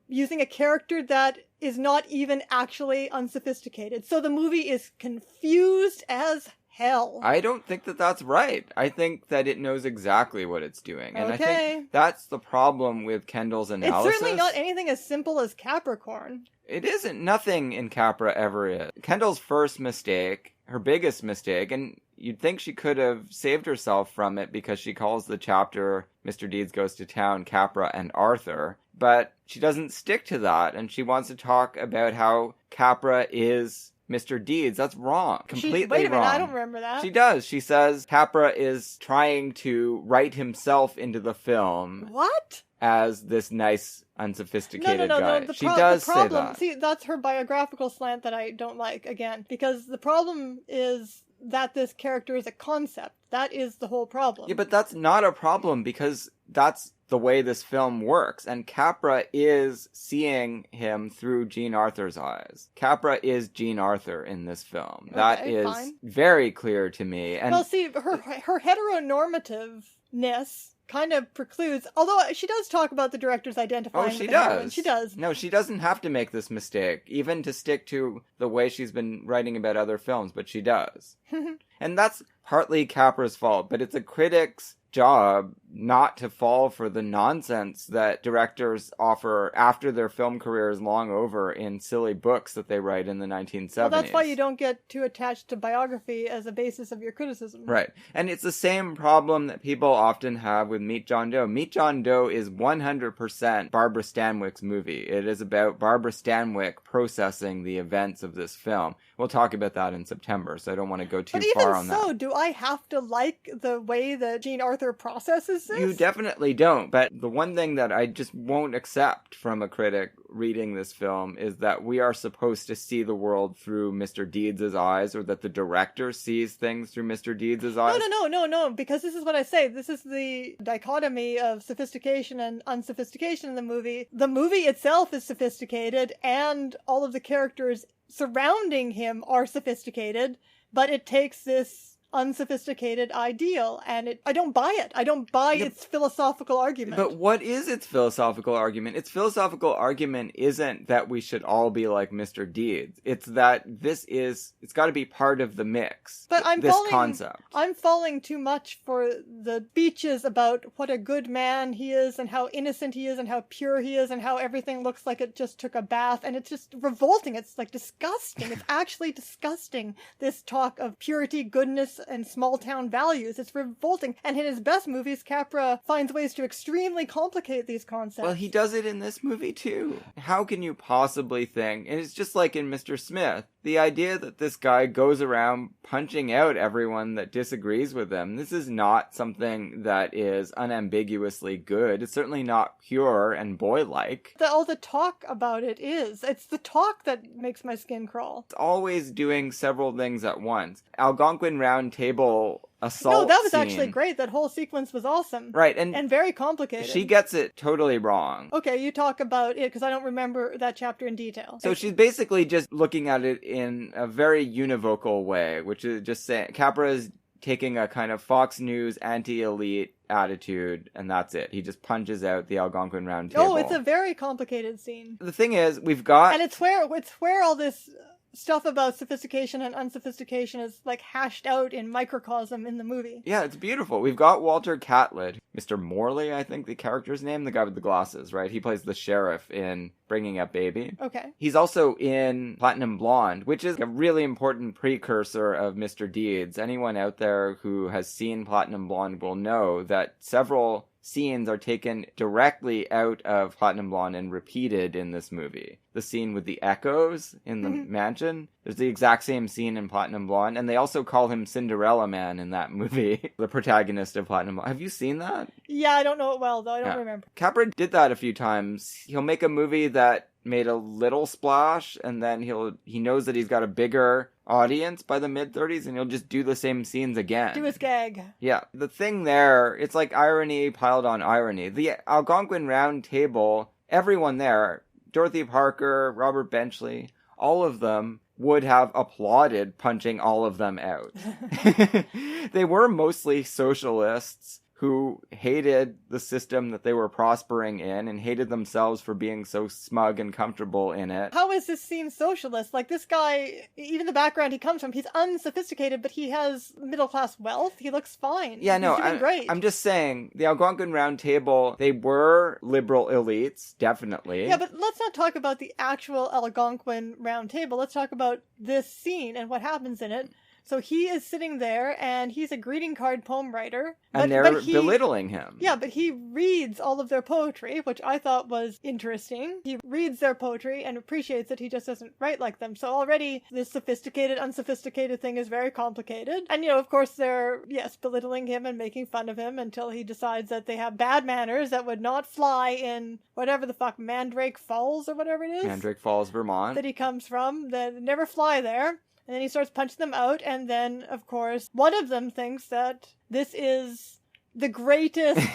using a character that is not even actually unsophisticated. So the movie is confused as hell. I don't think that that's right. I think that it knows exactly what it's doing. And Okay. I think that's the problem with Kendall's analysis. It's certainly not anything as simple as Capricorn. It isn't. Nothing in Capra ever is. Kendall's first mistake, her biggest mistake, and you'd think she could have saved herself from it because she calls the chapter Mr. Deeds Goes to Town, Capra and Arthur, but she doesn't stick to that, and she wants to talk about how Capra is Mr. Deeds. That's wrong. Completely Wait a minute, wrong. I don't remember that. She does. She says Capra is trying to write himself into the film What? as this nice, unsophisticated guy. No. She does the problem, say that. See, that's her biographical slant that I don't like, again. Because the problem is that this character is a concept. That is the whole problem. Yeah, but that's not a problem because that's the way this film works. And Capra is seeing him through Jean Arthur's eyes. Capra is Jean Arthur in this film. That Okay, is fine. very clear to me. And Well, see, her heteronormativeness kind of precludes, although she does talk about the director's identifying with she the heroine. does. She does. No, she doesn't have to make this mistake, even to stick to the way she's been writing about other films, but she does. And that's partly Capra's fault, but it's a critic's job not to fall for the nonsense that directors offer after their film career is long over in silly books that they write in the 1970s. Well, that's why you don't get too attached to biography as a basis of your criticism. Right. And it's the same problem that people often have with Meet John Doe. Meet John Doe is 100% Barbara Stanwyck's movie. It is about Barbara Stanwyck processing the events of this film. We'll talk about that in September, so I don't want to go too far on that. But even so, do I have to like the way that Jean Arthur processes this? You definitely don't, but the one thing that I just won't accept from a critic reading this film is that we are supposed to see the world through Mr. Deeds' eyes, or that the director sees things through Mr. Deeds' eyes. No, because this is what I say. This is the dichotomy of sophistication and unsophistication in the movie. The movie itself is sophisticated, and all of the characters surrounding him are sophisticated, but it takes this unsophisticated ideal, and I don't buy it. I don't buy its philosophical argument. But what is its philosophical argument? Its philosophical argument isn't that we should all be like Mr. Deeds. It's that it's got to be part of the mix. But concept. I'm falling too much for the speeches about what a good man he is and how innocent he is and how pure he is and how everything looks like it just took a bath, and it's just revolting. It's like disgusting. It's actually disgusting, this talk of purity, goodness, and small town values. It's revolting. And in his best movies, Capra finds ways to extremely complicate these concepts. Well, he does it in this movie too. How can you possibly think, and it's just like in Mr. Smith, the idea that this guy goes around punching out everyone that disagrees with him, this is not something that is unambiguously good. It's certainly not pure and boy-like. All the talk about it is. It's the talk that makes my skin crawl. It's always doing several things at once. Algonquin Round Table assault No, that was scene. actually great. That whole sequence was awesome. Right, and very complicated. She gets it totally wrong. Okay, you talk about it, because I don't remember that chapter in detail. So she's basically just looking at it in a very univocal way, which is just saying, Capra is taking a kind of Fox News anti-elite attitude, and that's it. He just punches out the Algonquin Round Table. Oh, it's a very complicated scene. The thing is, we've got... And it's where all this stuff about sophistication and unsophistication is like hashed out in microcosm in the movie. Yeah, it's beautiful. We've got Walter Catlett, Mr. Morley, I think the character's name, the guy with the glasses, right? He plays the sheriff in Bringing Up Baby. Okay. He's also in Platinum Blonde, which is a really important precursor of Mr. Deeds. Anyone out there who has seen Platinum Blonde will know that several scenes are taken directly out of Platinum Blonde and repeated in this movie. The scene with the echoes in the mansion, there's the exact same scene in Platinum Blonde, and they also call him Cinderella Man in that movie, the protagonist of Platinum Blonde. Have you seen that? Yeah, I don't know it well, though. I don't remember. Capra did that a few times. He'll make a movie that made a little splash, and then he knows that he's got a bigger audience by the mid-30s, and he'll just do the same scenes again. Do his gag. Yeah. The thing there, it's like irony piled on irony. The Algonquin Round Table, everyone there, Dorothy Parker, Robert Benchley, all of them would have applauded punching all of them out. They were mostly socialists who hated the system that they were prospering in and hated themselves for being so smug and comfortable in it. How is this scene socialist? Like, this guy, even the background he comes from, he's unsophisticated, but he has middle-class wealth. He looks fine. Yeah, no, he's doing great. I'm just saying, the Algonquin Round Table, they were liberal elites, definitely. Yeah, but let's not talk about the actual Algonquin Round Table. Let's talk about this scene and what happens in it. So he is sitting there, and he's a greeting card poem writer. And they're belittling him. Yeah, but he reads all of their poetry, which I thought was interesting. He reads their poetry and appreciates that he just doesn't write like them. So already this sophisticated, unsophisticated thing is very complicated. And, of course, they're, belittling him and making fun of him until he decides that they have bad manners that would not fly in whatever the fuck, Mandrake Falls or whatever it is. Mandrake Falls, Vermont. That he comes from. That never fly there. And then he starts punching them out, and then, of course, one of them thinks that this is the greatest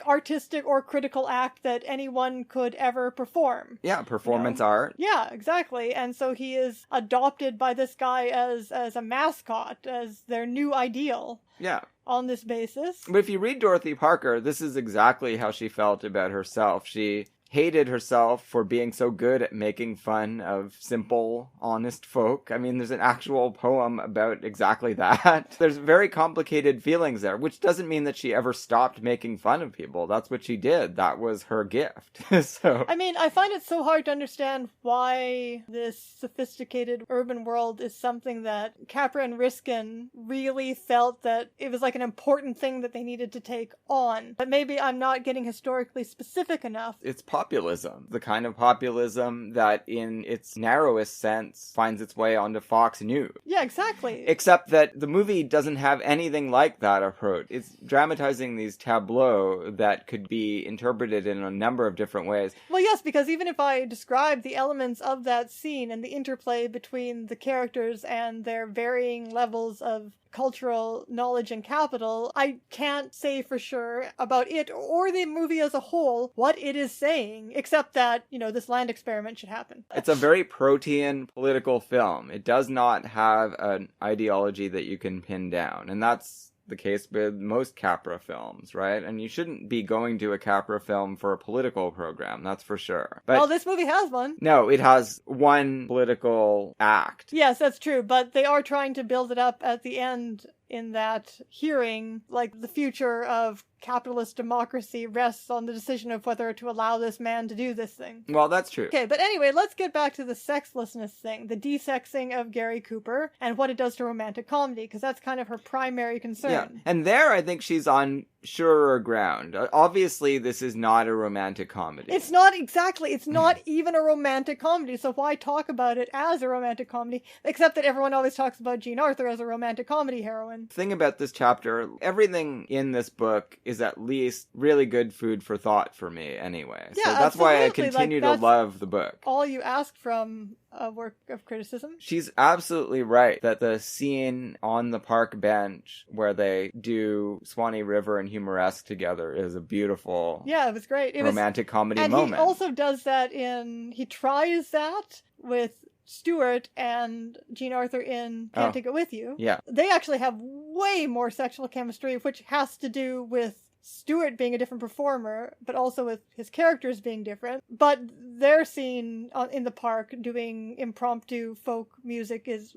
artistic or critical act that anyone could ever perform. Yeah, performance art. Yeah, exactly. And so he is adopted by this guy as a mascot, as their new ideal. Yeah. On this basis. But if you read Dorothy Parker, this is exactly how she felt about herself. She hated herself for being so good at making fun of simple, honest folk. I mean, there's an actual poem about exactly that. There's very complicated feelings there, which doesn't mean that she ever stopped making fun of people. That's what she did. That was her gift. So, I mean, I find it so hard to understand why this sophisticated urban world is something that Capra and Riskin really felt that it was like an important thing that they needed to take on. But maybe I'm not getting historically specific enough. It's populism. The kind of populism that in its narrowest sense finds its way onto Fox News. Yeah, exactly. Except that the movie doesn't have anything like that approach. It's dramatizing these tableaux that could be interpreted in a number of different ways. Well, yes, because even if I describe the elements of that scene and the interplay between the characters and their varying levels of cultural knowledge and capital, I can't say for sure about it or the movie as a whole what it is saying, except that, this land experiment should happen. It's a very protean political film. It does not have an ideology that you can pin down, and that's the case with most Capra films, right? And you shouldn't be going to a Capra film for a political program, that's for sure. But well, this movie has one. No, it has one political act. Yes, that's true, but they are trying to build it up at the end in that hearing, like the future of capitalist democracy rests on the decision of whether to allow this man to do this thing. Well, that's true. Okay, but anyway, let's get back to the sexlessness thing, the desexing of Gary Cooper, and what it does to romantic comedy, because that's kind of her primary concern. Yeah, and there I think she's on surer ground. Obviously, this is not a romantic comedy. It's not exactly. It's not even a romantic comedy, so why talk about it as a romantic comedy, except that everyone always talks about Jean Arthur as a romantic comedy heroine. The thing about this chapter, everything in this book is at least really good food for thought for me anyway. Yeah, so that's why I continue to that's love the book. All you ask from a work of criticism. She's absolutely right that the scene on the park bench where they do Swanee River and Humoresque together is a beautiful it was great. Romantic comedy and moment. And he also does that he tries that with Stewart and Jean Arthur in Can't Take It With You. Yeah. They actually have way more sexual chemistry, which has to do with Stewart being a different performer, but also with his characters being different. But their scene in the park doing impromptu folk music is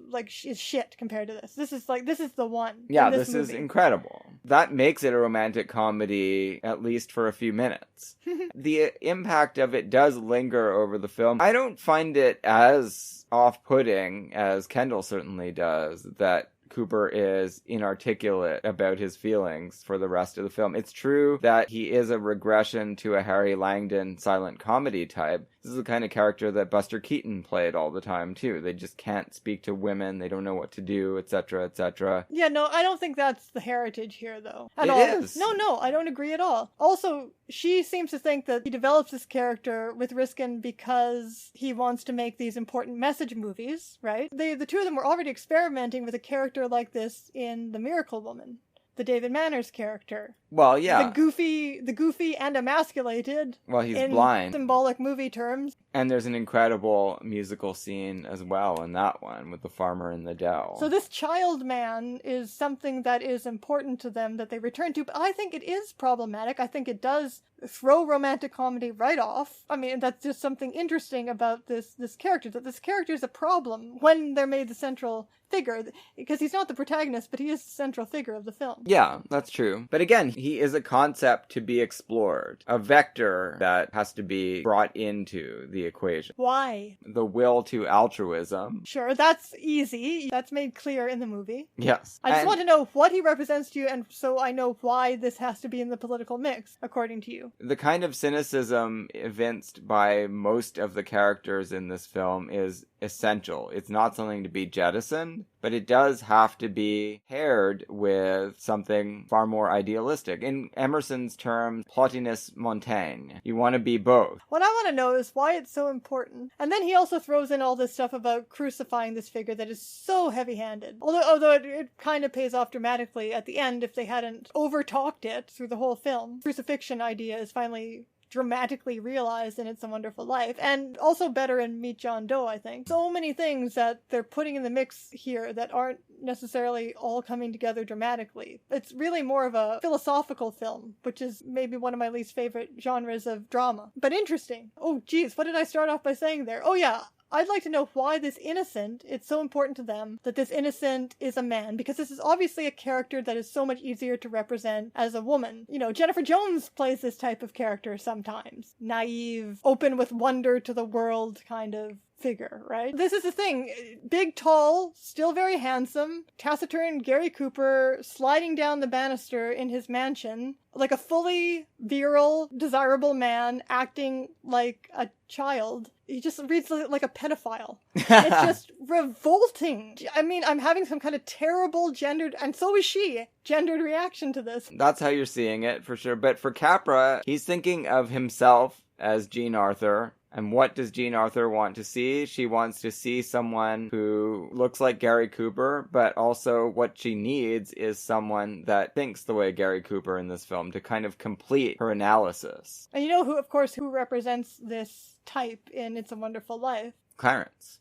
shit compared to this. This is the one. Yeah, this is incredible. That makes it a romantic comedy, at least for a few minutes. The impact of it does linger over the film. I don't find it as off-putting as Kendall certainly does, that Cooper is inarticulate about his feelings for the rest of the film. It's true that he is a regression to a Harry Langdon silent comedy type. This is the kind of character that Buster Keaton played all the time, too. They just can't speak to women, they don't know what to do, etc., etc. Yeah, no, I don't think that's the heritage here, though. At it all. is. No, I don't agree at all. Also, she seems to think that he develops this character with Riskin because he wants to make these important message movies, right? The two of them were already experimenting with a character like this in The Miracle Woman, the David Manners character. Well, yeah. The goofy and emasculated. Well, he's in blind. Symbolic movie terms. And there's an incredible musical scene as well in that one with the farmer in the dell. So this child man is something that is important to them that they return to, but I think it is problematic. I think it does throw romantic comedy right off. I mean, that's just something interesting about this character, that this character is a problem when they're made the central figure, because he's not the protagonist, but he is the central figure of the film. Yeah, that's true. But again, he is a concept to be explored, a vector that has to be brought into the equation. Why? The will to altruism. Sure, that's easy. That's made clear in the movie. Yes. I just want to know what he represents to you, and so I know why this has to be in the political mix, according to you. The kind of cynicism evinced by most of the characters in this film is essential. It's not something to be jettisoned, but it does have to be paired with something far more idealistic. In Emerson's terms, plautiness montaigne. You want to be both. What I want to know is why it's so important. And then he also throws in all this stuff about crucifying this figure that is so heavy-handed. Although it kind of pays off dramatically at the end if they hadn't over-talked it through the whole film. Crucifixion idea is finally dramatically realized in It's a Wonderful Life, and also better in Meet John Doe, I think. So many things that they're putting in the mix here that aren't necessarily all coming together dramatically. It's really more of a philosophical film, which is maybe one of my least favorite genres of drama. But interesting. Oh geez, what did I start off by saying there? Oh yeah, I'd like to know why this innocent, it's so important to them that this innocent is a man, because this is obviously a character that is so much easier to represent as a woman. You know, Jennifer Jones plays this type of character sometimes. Naive, open with wonder to the world kind of figure, right? This is the thing. Big, tall, still very handsome, taciturn Gary Cooper sliding down the banister in his mansion like a fully virile, desirable man acting like a child. He just reads like a pedophile. It's just revolting. I mean, I'm having some kind of terrible gendered, and so is she, gendered reaction to this. That's how you're seeing it, for sure. But for Capra, he's thinking of himself as Jean Arthur And what does Jean Arthur want to see? She wants to see someone who looks like Gary Cooper, but also what she needs is someone that thinks the way Gary Cooper in this film to kind of complete her analysis. And you know who, of course, who represents this type in It's a Wonderful Life? Clarence.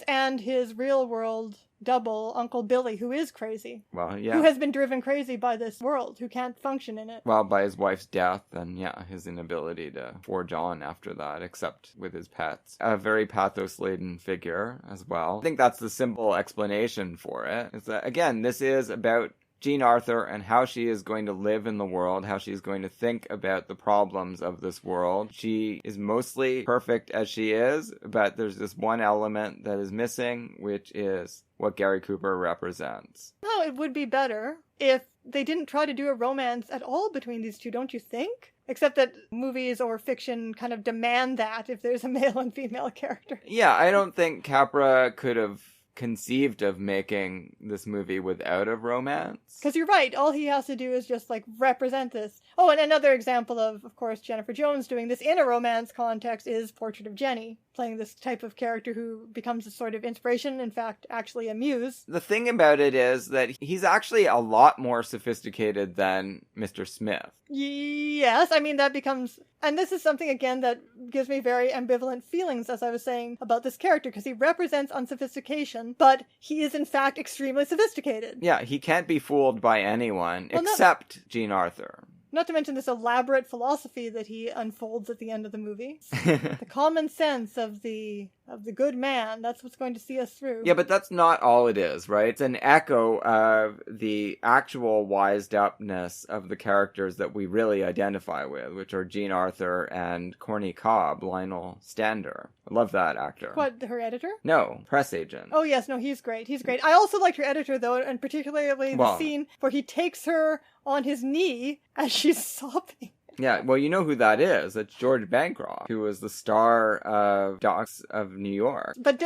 And his real-world double, Uncle Billy, who is crazy. Well, yeah. Who has been driven crazy by this world, who can't function in it. Well, by his wife's death and, his inability to forge on after that, except with his pets. A very pathos-laden figure as well. I think that's the simple explanation for it. Is that, again, this is about Jean Arthur and how she is going to live in the world, how she's going to think about the problems of this world. She is mostly perfect as she is, but there's this one element that is missing, which is what Gary Cooper represents. No, it would be better if they didn't try to do a romance at all between these two, don't you think? Except that movies or fiction kind of demand that if there's a male and female character. Yeah, I don't think Capra could have conceived of making this movie without a romance. Because you're right, all he has to do is just, represent this. Oh, and another example of course, Jennifer Jones doing this in a romance context is Portrait of Jenny, playing this type of character who becomes a sort of inspiration, in fact, actually a muse. The thing about it is that he's actually a lot more sophisticated than Mr. Smith. Yes, I mean, that becomes... And this is something, again, that gives me very ambivalent feelings, as I was saying, about this character, because he represents unsophistication, but he is, in fact, extremely sophisticated. Yeah, he can't be fooled by anyone, except Jean Arthur. Not to mention this elaborate philosophy that he unfolds at the end of the movie. The common sense of the good man, that's what's going to see us through. Yeah, but that's not all it is, right? It's an echo of the actual wised-upness of the characters that we really identify with, which are Jean Arthur and Corny Cobb, Lionel Stander. I love that actor. What, her editor? No, press agent. Oh, yes, no, he's great. He's great. I also liked her editor, though, and particularly the scene where he takes her on his knee as she's sobbing. Yeah, well, you know who that is. It's George Bancroft, who was the star of Docs of New York. But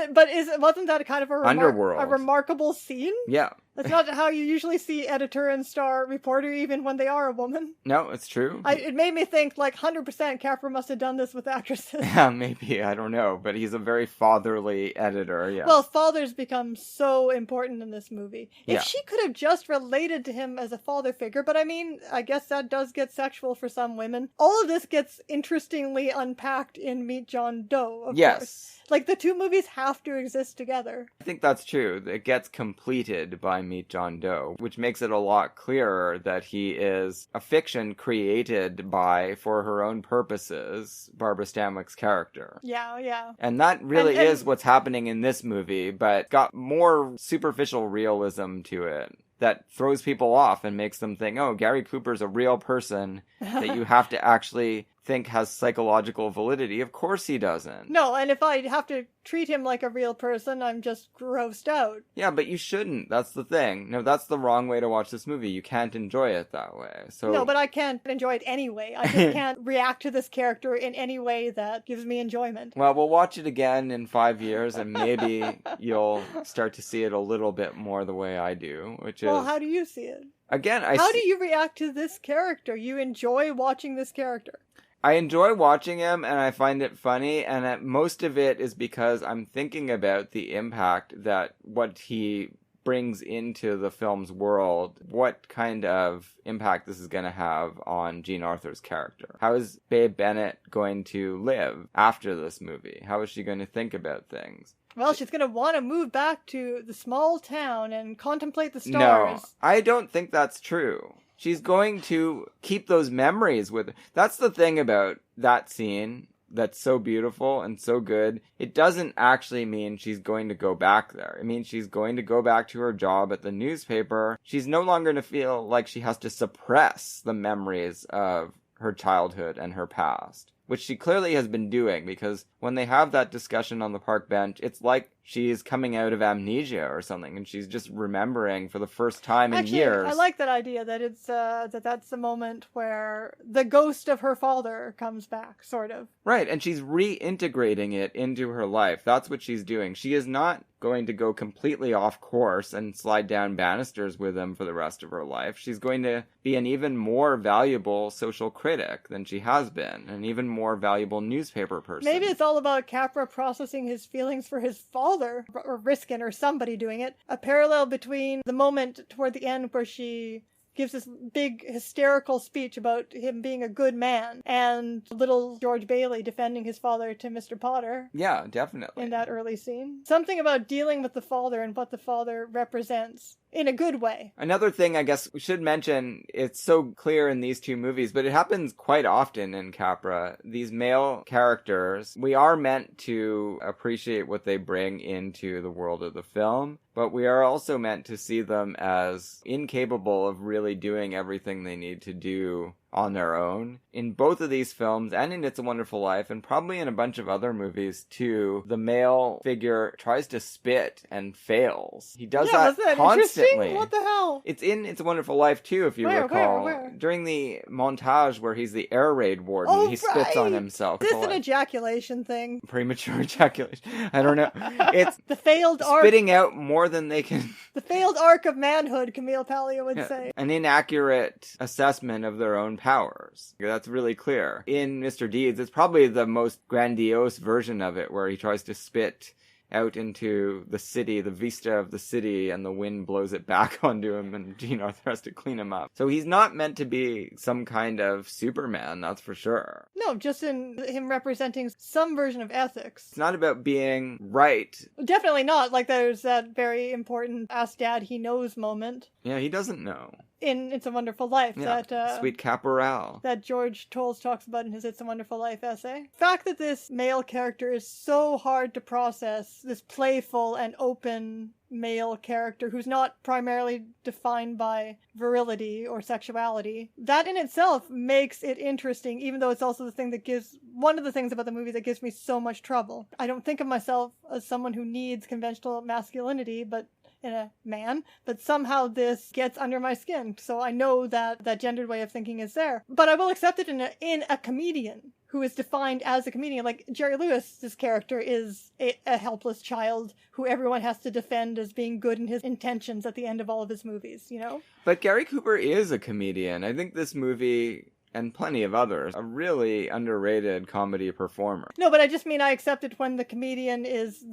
wasn't that a kind of a remarkable scene? Yeah. That's not how you usually see editor and star reporter, even when they are a woman. No, it's true. It made me think, 100% Capra must have done this with actresses. Yeah, maybe. I don't know. But he's a very fatherly editor, yeah. Well, fathers become so important in this movie. If she could have just related to him as a father figure, but I mean, I guess that does get sexual for some women. All of this gets interestingly unpacked in Meet John Doe, of course. The two movies have to exist together. I think that's true. It gets completed by Meet John Doe, which makes it a lot clearer that he is a fiction created by, for her own purposes, Barbara Stanwyck's character. Yeah. And that really is what's happening in this movie, but got more superficial realism to it that throws people off and makes them think, oh, Gary Cooper's a real person that you have to actually think has psychological validity. Of course he doesn't. No, and if I have to treat him like a real person, I'm just grossed out. Yeah, but you shouldn't. That's the thing. No, that's the wrong way to watch this movie. You can't enjoy it that way. So no, but I can't enjoy it anyway. I just can't react to this character in any way that gives me enjoyment. Well, we'll watch it again in 5 years, and maybe you'll start to see it a little bit more the way I do, which is... Well, how do you see it? Again, How do you react to this character? You enjoy watching this character. I enjoy watching him, and I find it funny, and most of it is because I'm thinking about the impact that what he brings into the film's world, what kind of impact this is going to have on Jean Arthur's character. How is Babe Bennett going to live after this movie? How is she going to think about things? Well, she's going to want to move back to the small town and contemplate the stars. No, I don't think that's true. She's going to keep those memories with her. That's the thing about that scene that's so beautiful and so good. It doesn't actually mean she's going to go back there. It means she's going to go back to her job at the newspaper. She's no longer going to feel like she has to suppress the memories of her childhood and her past, which she clearly has been doing, because when they have that discussion on the park bench, it's like she's coming out of amnesia or something, and she's just remembering for the first time in years. I like that idea that it's that's the moment where the ghost of her father comes back, sort of. Right, and she's reintegrating it into her life. That's what she's doing. She is not going to go completely off course and slide down banisters with him for the rest of her life. She's going to be an even more valuable social critic than she has been, an even more valuable newspaper person. Maybe it's all about Capra processing his feelings for his father, or Riskin, or somebody doing it. A parallel between the moment toward the end where she gives this big hysterical speech about him being a good man, and little George Bailey defending his father to Mr. Potter. Yeah, definitely. In that early scene. Something about dealing with the father and what the father represents. In a good way. Another thing I guess we should mention, it's so clear in these two movies, but it happens quite often in Capra. These male characters, we are meant to appreciate what they bring into the world of the film, but we are also meant to see them as incapable of really doing everything they need to do on their own. In both of these films, and in It's a Wonderful Life, and probably in a bunch of other movies too, the male figure tries to spit and fails. He does that constantly. What the hell? It's in It's a Wonderful Life too, if you recall. Where? During the montage where he's the air raid warden, he spits on himself. Is this an ejaculation thing? Premature ejaculation. I don't know. It's the failed arc. Spitting out more than they can. The failed arc of manhood, Camille Paglia would say. An inaccurate assessment of their own powers. That's really clear. In Mr. Deeds, it's probably the most grandiose version of it, where he tries to spit out into the city, the vista of the city, and the wind blows it back onto him, and Jean Arthur has to clean him up. So he's not meant to be some kind of Superman, that's for sure. No, just in him representing some version of ethics. It's not about being right. Definitely not. Like, there's that very important Ask Dad He Knows moment. Yeah, he doesn't know. In It's a Wonderful Life, that Sweet Caporal that George Tolles talks about in his It's a Wonderful Life essay. The fact that this male character is so hard to process, this playful and open male character who's not primarily defined by virility or sexuality, that in itself makes it interesting, even though it's also the thing that gives one of the things about the movie that gives me so much trouble. I don't think of myself as someone who needs conventional masculinity, but in a man, but somehow this gets under my skin. So I know that that gendered way of thinking is there. But I will accept it in a comedian who is defined as a comedian. Like Jerry Lewis's character is a helpless child who everyone has to defend as being good in his intentions at the end of all of his movies, you know? But Gary Cooper is a comedian. I think this movie, and plenty of others, a really underrated comedy performer. No, but I just mean I accept it when the comedian is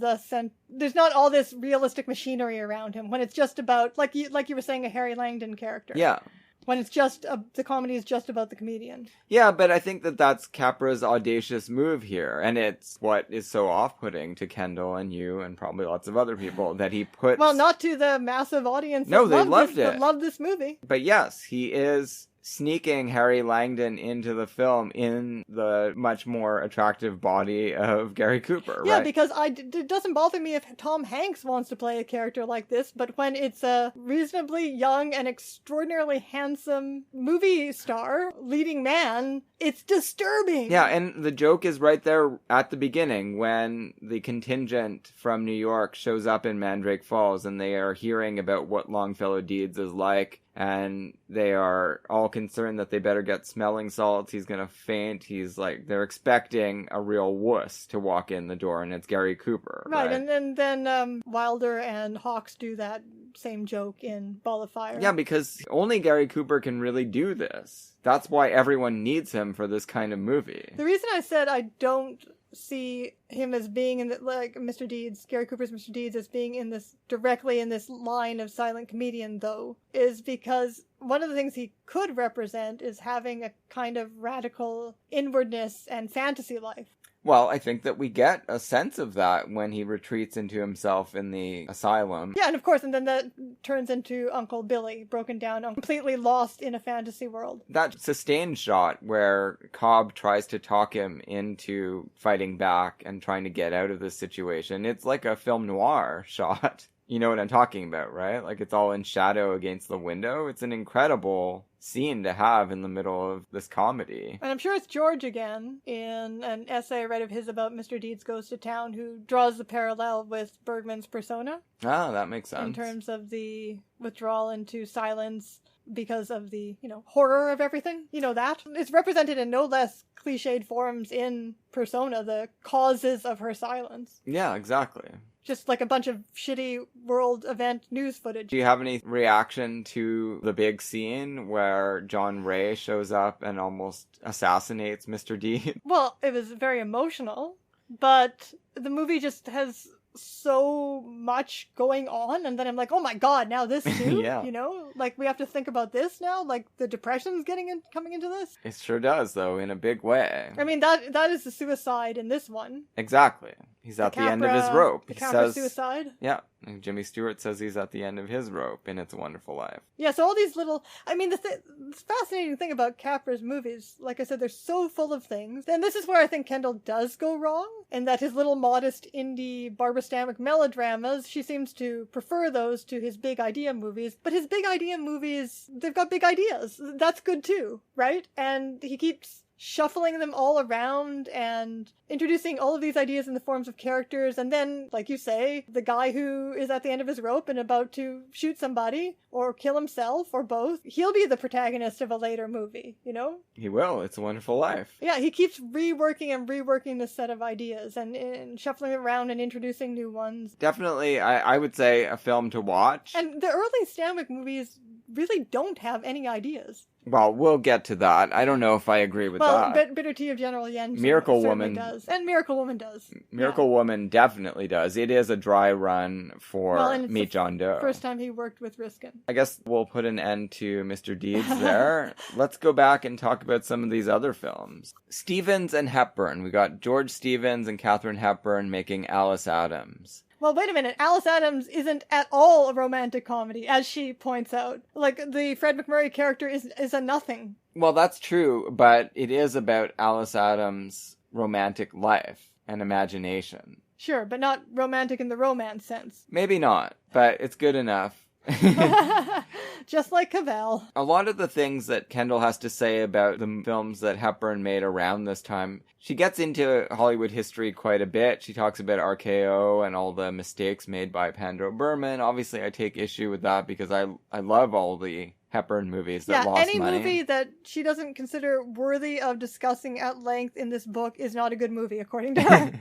there's not all this realistic machinery around him. When it's just about, like you were saying, a Harry Langdon character. Yeah. When it's just, the comedy is just about the comedian. Yeah, but I think that's Capra's audacious move here. And it's what is so off-putting to Kendall and you and probably lots of other people, that he puts... Well, not to the massive audience that loved this movie. But yes, he is sneaking Harry Langdon into the film in the much more attractive body of Gary Cooper, yeah, right? Because it doesn't bother me if Tom Hanks wants to play a character like this, but when it's a reasonably young and extraordinarily handsome movie star, leading man, it's disturbing. Yeah, and the joke is right there at the beginning when the contingent from New York shows up in Mandrake Falls and they are hearing about what Longfellow Deeds is like, and they are all concerned that they better get smelling salts. He's gonna faint. They're expecting a real wuss to walk in the door, and it's Gary Cooper. Right. And then Wilder and Hawks do that same joke in Ball of Fire. Yeah, because only Gary Cooper can really do this. That's why everyone needs him for this kind of movie. The reason I said I don't see him as being in Mr. Deeds, Gary Cooper's Mr. Deeds, as being directly in this line of silent comedian, though, is because one of the things he could represent is having a kind of radical inwardness and fantasy life. Well, I think that we get a sense of that when he retreats into himself in the asylum. Yeah, and of course, and then that turns into Uncle Billy, broken down, completely lost in a fantasy world. That sustained shot where Cobb tries to talk him into fighting back and trying to get out of this situation, it's like a film noir shot. You know what I'm talking about, right? Like, it's all in shadow against the window. It's an incredible scene to have in the middle of this comedy. And I'm sure it's George again, in an essay I read of his about Mr. Deeds Goes to Town, who draws the parallel with Bergman's persona. Ah, that makes sense. In terms of the withdrawal into silence because of the, horror of everything. You know that? It's represented in no less cliched forms in persona, the causes of her silence. Yeah, exactly. Just like a bunch of shitty world event news footage. Do you have any reaction to the big scene where John Ray shows up and almost assassinates Mr. D? Well, it was very emotional, but the movie just has so much going on, and then I'm like, oh my god, now this too? Yeah. Like, we have to think about this now? Like, the depression's coming into this? It sure does, though, in a big way. I mean, that is the suicide in this one. Exactly. He's at the end of his rope. The He Capra says, suicide? yeah, and Jimmy Stewart says he's at the end of his rope in It's a Wonderful Life. Yeah, so all these little... I mean, the fascinating thing about Capra's movies, like I said, they're so full of things. And this is where I think Kendall does go wrong, in that his little modest indie Barbara Stanwyck melodramas, she seems to prefer those to his big idea movies. But his big idea movies, they've got big ideas. That's good too, right? And he keeps shuffling them all around and introducing all of these ideas in the forms of characters, and then, like you say, the guy who is at the end of his rope and about to shoot somebody or kill himself or both, he'll be the protagonist of a later movie, He will. It's a Wonderful Life. Yeah, he keeps reworking this set of ideas and shuffling it around and introducing new ones. Definitely, I would say a film to watch. And the early Stanwyck movies really don't have any ideas. Well, we'll get to that. I don't know if I agree with that. Well, Bitter Tea of General Yen Miracle certainly Woman does. And Miracle Woman does. Miracle Woman definitely does. It is a dry run for Meet John Doe. First time he worked with Riskin. I guess we'll put an end to Mr. Deeds there. Let's go back and talk about some of these other films. Stevens and Hepburn. We got George Stevens and Katharine Hepburn making Alice Adams. Well, wait a minute. Alice Adams isn't at all a romantic comedy, as she points out. Like, the Fred McMurray character is a nothing. Well, that's true, but it is about Alice Adams' romantic life and imagination. Sure, but not romantic in the romance sense. Maybe not, but it's good enough. Just like Cavell. A lot of the things that Kendall has to say about the films that Hepburn made around this time, she gets into Hollywood history quite a bit. She talks about RKO and all the mistakes made by Pandro Berman. Obviously, I take issue with that because I love all the Hepburn movies that lost money. Any movie that she doesn't consider worthy of discussing at length in this book is not a good movie, according to her.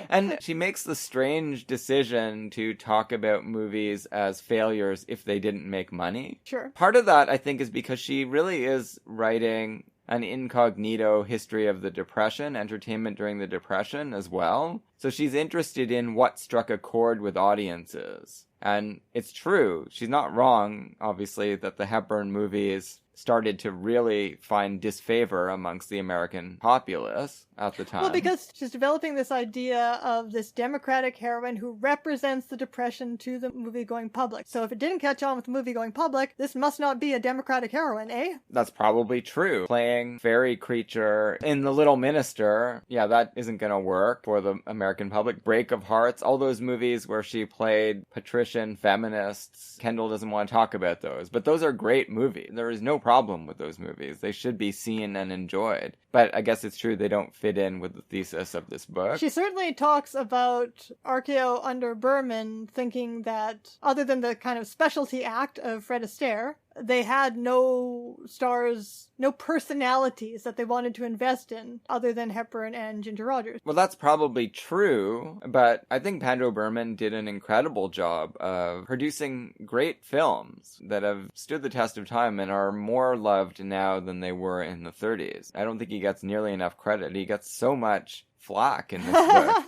And she makes the strange decision to talk about movies as failures if they didn't make money. Sure. Part of that, I think, is because she really is writing an incognito history of the Depression, entertainment during the Depression as well. So she's interested in what struck a chord with audiences. And it's true. She's not wrong, obviously, that the Hepburn movies started to really find disfavor amongst the American populace at the time. Well, because she's developing this idea of this democratic heroine who represents the Depression to the movie-going public. So if it didn't catch on with the movie-going public, this must not be a democratic heroine, eh? That's probably true. Playing fairy creature in The Little Minister, yeah, that isn't going to work for the American public. Break of Hearts, all those movies where she played patrician feminists. Kendall doesn't want to talk about those, but those are great movies. There is no problem with those movies. They should be seen and enjoyed. But I guess it's true they don't fit in with the thesis of this book. She certainly talks about RKO under Berman, thinking that other than the kind of specialty act of Fred Astaire, they had no stars, no personalities that they wanted to invest in other than Hepburn and Ginger Rogers. Well, that's probably true, but I think Pandro Berman did an incredible job of producing great films that have stood the test of time and are more loved now than they were in the 30s. I don't think he gets nearly enough credit. He gets so much flack in this book.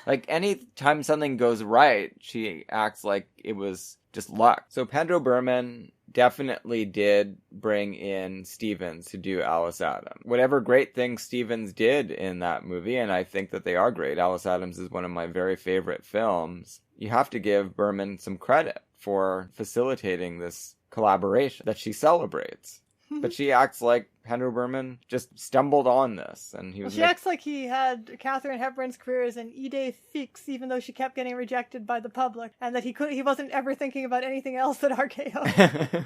Like, any time something goes right, she acts like it was just luck. So Pandro Berman definitely did bring in Stevens to do Alice Adams. Whatever great things Stevens did in that movie, and I think that they are great. Alice Adams is one of my very favorite films. You have to give Berman some credit for facilitating this collaboration that she celebrates. But she acts like Henry Berman just stumbled on this, and he was. She acts like he had Katharine Hepburn's career as an idée fixe, even though she kept getting rejected by the public, and that he wasn't ever thinking about anything else at RKO.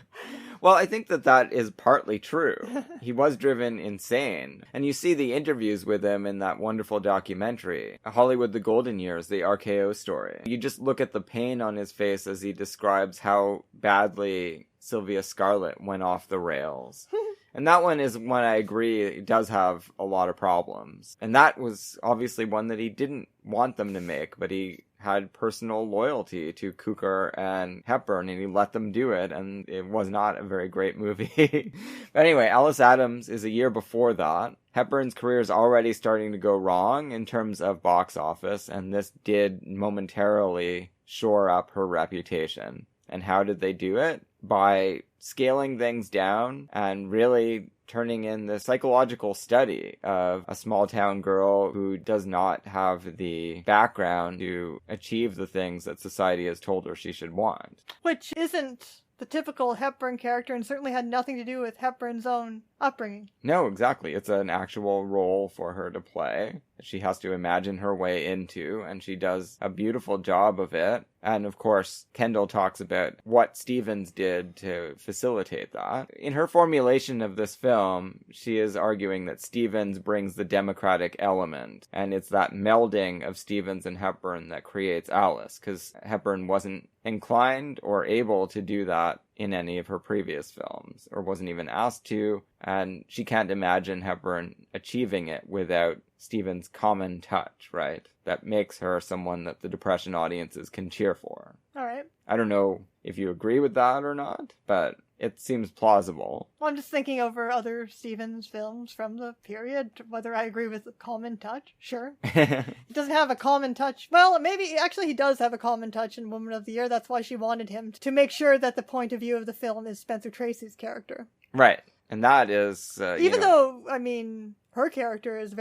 Well, I think that is partly true. He was driven insane, and you see the interviews with him in that wonderful documentary, Hollywood: The Golden Years, the RKO story. You just look at the pain on his face as he describes how badly Sylvia Scarlett went off the rails. And that one is one I agree it does have a lot of problems. And that was obviously one that he didn't want them to make, but he had personal loyalty to Cukor and Hepburn, and he let them do it, and it was not a very great movie. But anyway, Alice Adams is a year before that. Hepburn's career is already starting to go wrong in terms of box office, and this did momentarily shore up her reputation. And how did they do it? By scaling things down and really turning in the psychological study of a small town girl who does not have the background to achieve the things that society has told her she should want. Which isn't the typical Hepburn character, and certainly had nothing to do with Hepburn's own upbringing. No, exactly. It's an actual role for her to play that she has to imagine her way into, and she does a beautiful job of it. And of course, Kendall talks about what Stevens did to facilitate that. In her formulation of this film, she is arguing that Stevens brings the democratic element, and it's that melding of Stevens and Hepburn that creates Alice, because Hepburn wasn't inclined or able to do that in any of her previous films, or wasn't even asked to, and she can't imagine Hepburn achieving it without Stevens' common touch, right? That makes her someone that the Depression audiences can cheer for. All right. I don't know if you agree with that or not, but it seems plausible. Well, I'm just thinking over other Stevens films from the period, whether I agree with the common touch. Sure. He doesn't have a common touch. Well, maybe, actually he does have a common touch in Woman of the Year. That's why she wanted him, to make sure that the point of view of the film is Spencer Tracy's character. Right. And that is... Even though, I mean, her character is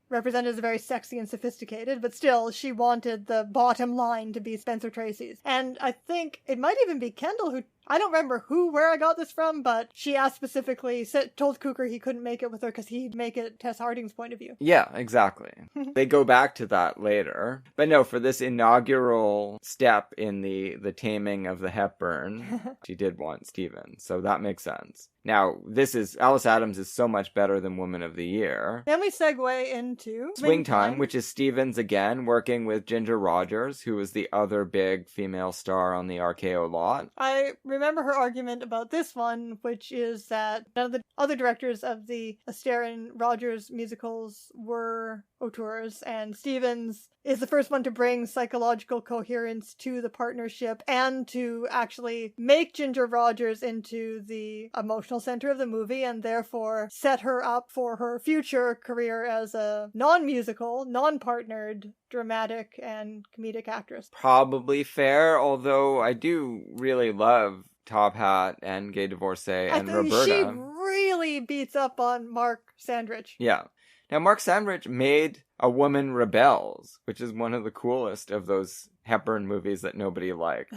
represented as very sexy and sophisticated, but still, she wanted the bottom line to be Spencer Tracy's. And I think it might even be Kendall who... I don't remember where I got this from, but she asked specifically, told Cukor he couldn't make it with her because he'd make it Tess Harding's point of view. Yeah, exactly. They go back to that later. But no, for this inaugural step in the taming of the Hepburn, she did want Stevens, so that makes sense. Now, Alice Adams is so much better than Woman of the Year. Then we segue into Swing Time, which is Stevens again, working with Ginger Rogers, who was the other big female star on the RKO lot. I remember her argument about this one, which is that none of the other directors of the Astaire and Rogers musicals were auteurs, and Stevens is the first one to bring psychological coherence to the partnership and to actually make Ginger Rogers into the emotional center of the movie, and therefore set her up for her future career as a non-musical, non-partnered dramatic and comedic actress. Probably fair, although I do really love Top Hat and Gay Divorcee and Roberta. She really beats up on Mark Sandrich. Yeah. Now, Mark Sandrich made A Woman Rebels, which is one of the coolest of those Hepburn movies that nobody liked.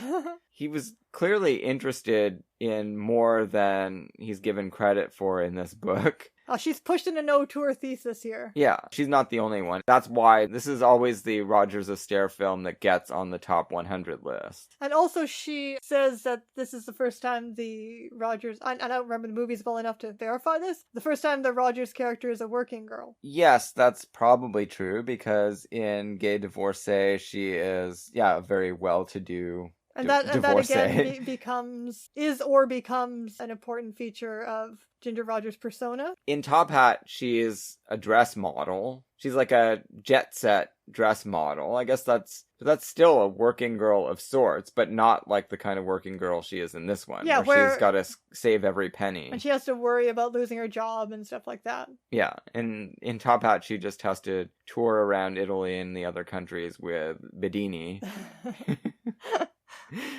He was clearly interested in more than he's given credit for in this book. Oh, she's pushed in an auteur thesis here. Yeah, she's not the only one. That's why this is always the Rogers Astaire film that gets on the top 100 list. And also she says that this is the first time the Rogers... I don't remember the movies well enough to verify this. The first time the Rogers character is a working girl. Yes, that's probably true, because in Gay Divorcee, she is, a very well-to-do And that again becomes an important feature of Ginger Rogers' persona. In Top Hat, she is a dress model. She's like a jet set dress model. I guess that's still a working girl of sorts, but not like the kind of working girl she is in this one, where she's got to save every penny. And she has to worry about losing her job and stuff like that. Yeah, and in Top Hat, she just has to tour around Italy and the other countries with Bedini.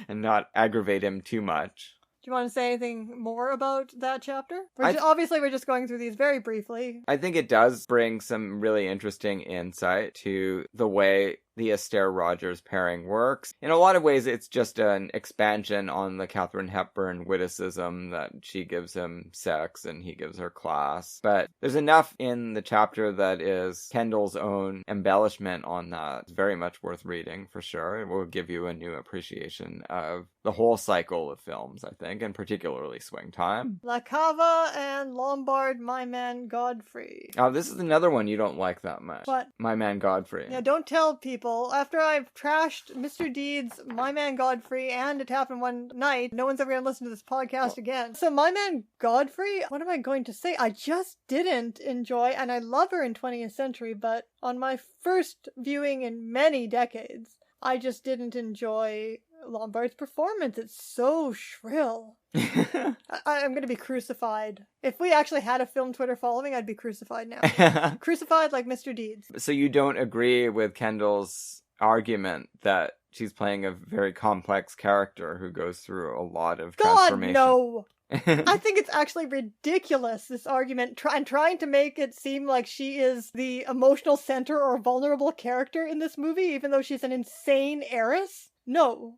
And not aggravate him too much. Do you want to say anything more about that chapter? Obviously, we're just going through these very briefly. I think it does bring some really interesting insight to the way the Astaire-Rogers pairing works. In a lot of ways, it's just an expansion on the Katharine Hepburn witticism that she gives him sex and he gives her class. But there's enough in the chapter that is Kendall's own embellishment on that. It's very much worth reading, for sure. It will give you a new appreciation of the whole cycle of films, I think, and particularly Swing Time. La Cava and Lombard, My Man Godfrey. Oh, this is another one you don't like that much. What? My Man Godfrey. Yeah, don't tell people. After I've trashed Mr. Deeds, My Man Godfrey, and It Happened One Night, no one's ever going to listen to this podcast again. So My Man Godfrey, what am I going to say? I just didn't enjoy, and I love her in 20th Century, but on my first viewing in many decades, I just didn't enjoy Lombard's performance. It's so shrill. I'm going to be crucified. If we actually had a film Twitter following, I'd be crucified now. Crucified like Mr. Deeds. So you don't agree with Kendall's argument that she's playing a very complex character who goes through a lot of transformation? God, no! I think it's actually ridiculous, this argument, and trying to make it seem like she is the emotional center or vulnerable character in this movie, even though she's an insane heiress. No,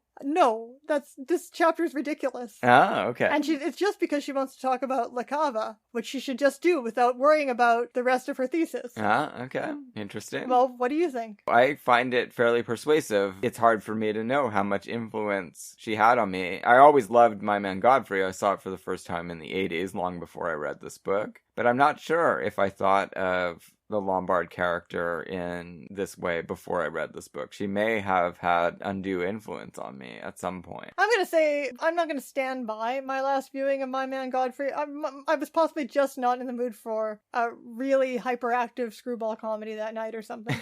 this chapter is ridiculous. Ah, okay. And it's just because she wants to talk about La Cava, which she should just do without worrying about the rest of her thesis. Ah, okay. Interesting. Well, what do you think? I find it fairly persuasive. It's hard for me to know how much influence she had on me. I always loved My Man Godfrey. I saw it for the first time in the 80s, long before I read this book. But I'm not sure if I thought of the Lombard character in this way before I read this book. She may have had undue influence on me at some point. I'm going to say I'm not going to stand by my last viewing of My Man Godfrey. I was possibly just not in the mood for a really hyperactive screwball comedy that night or something.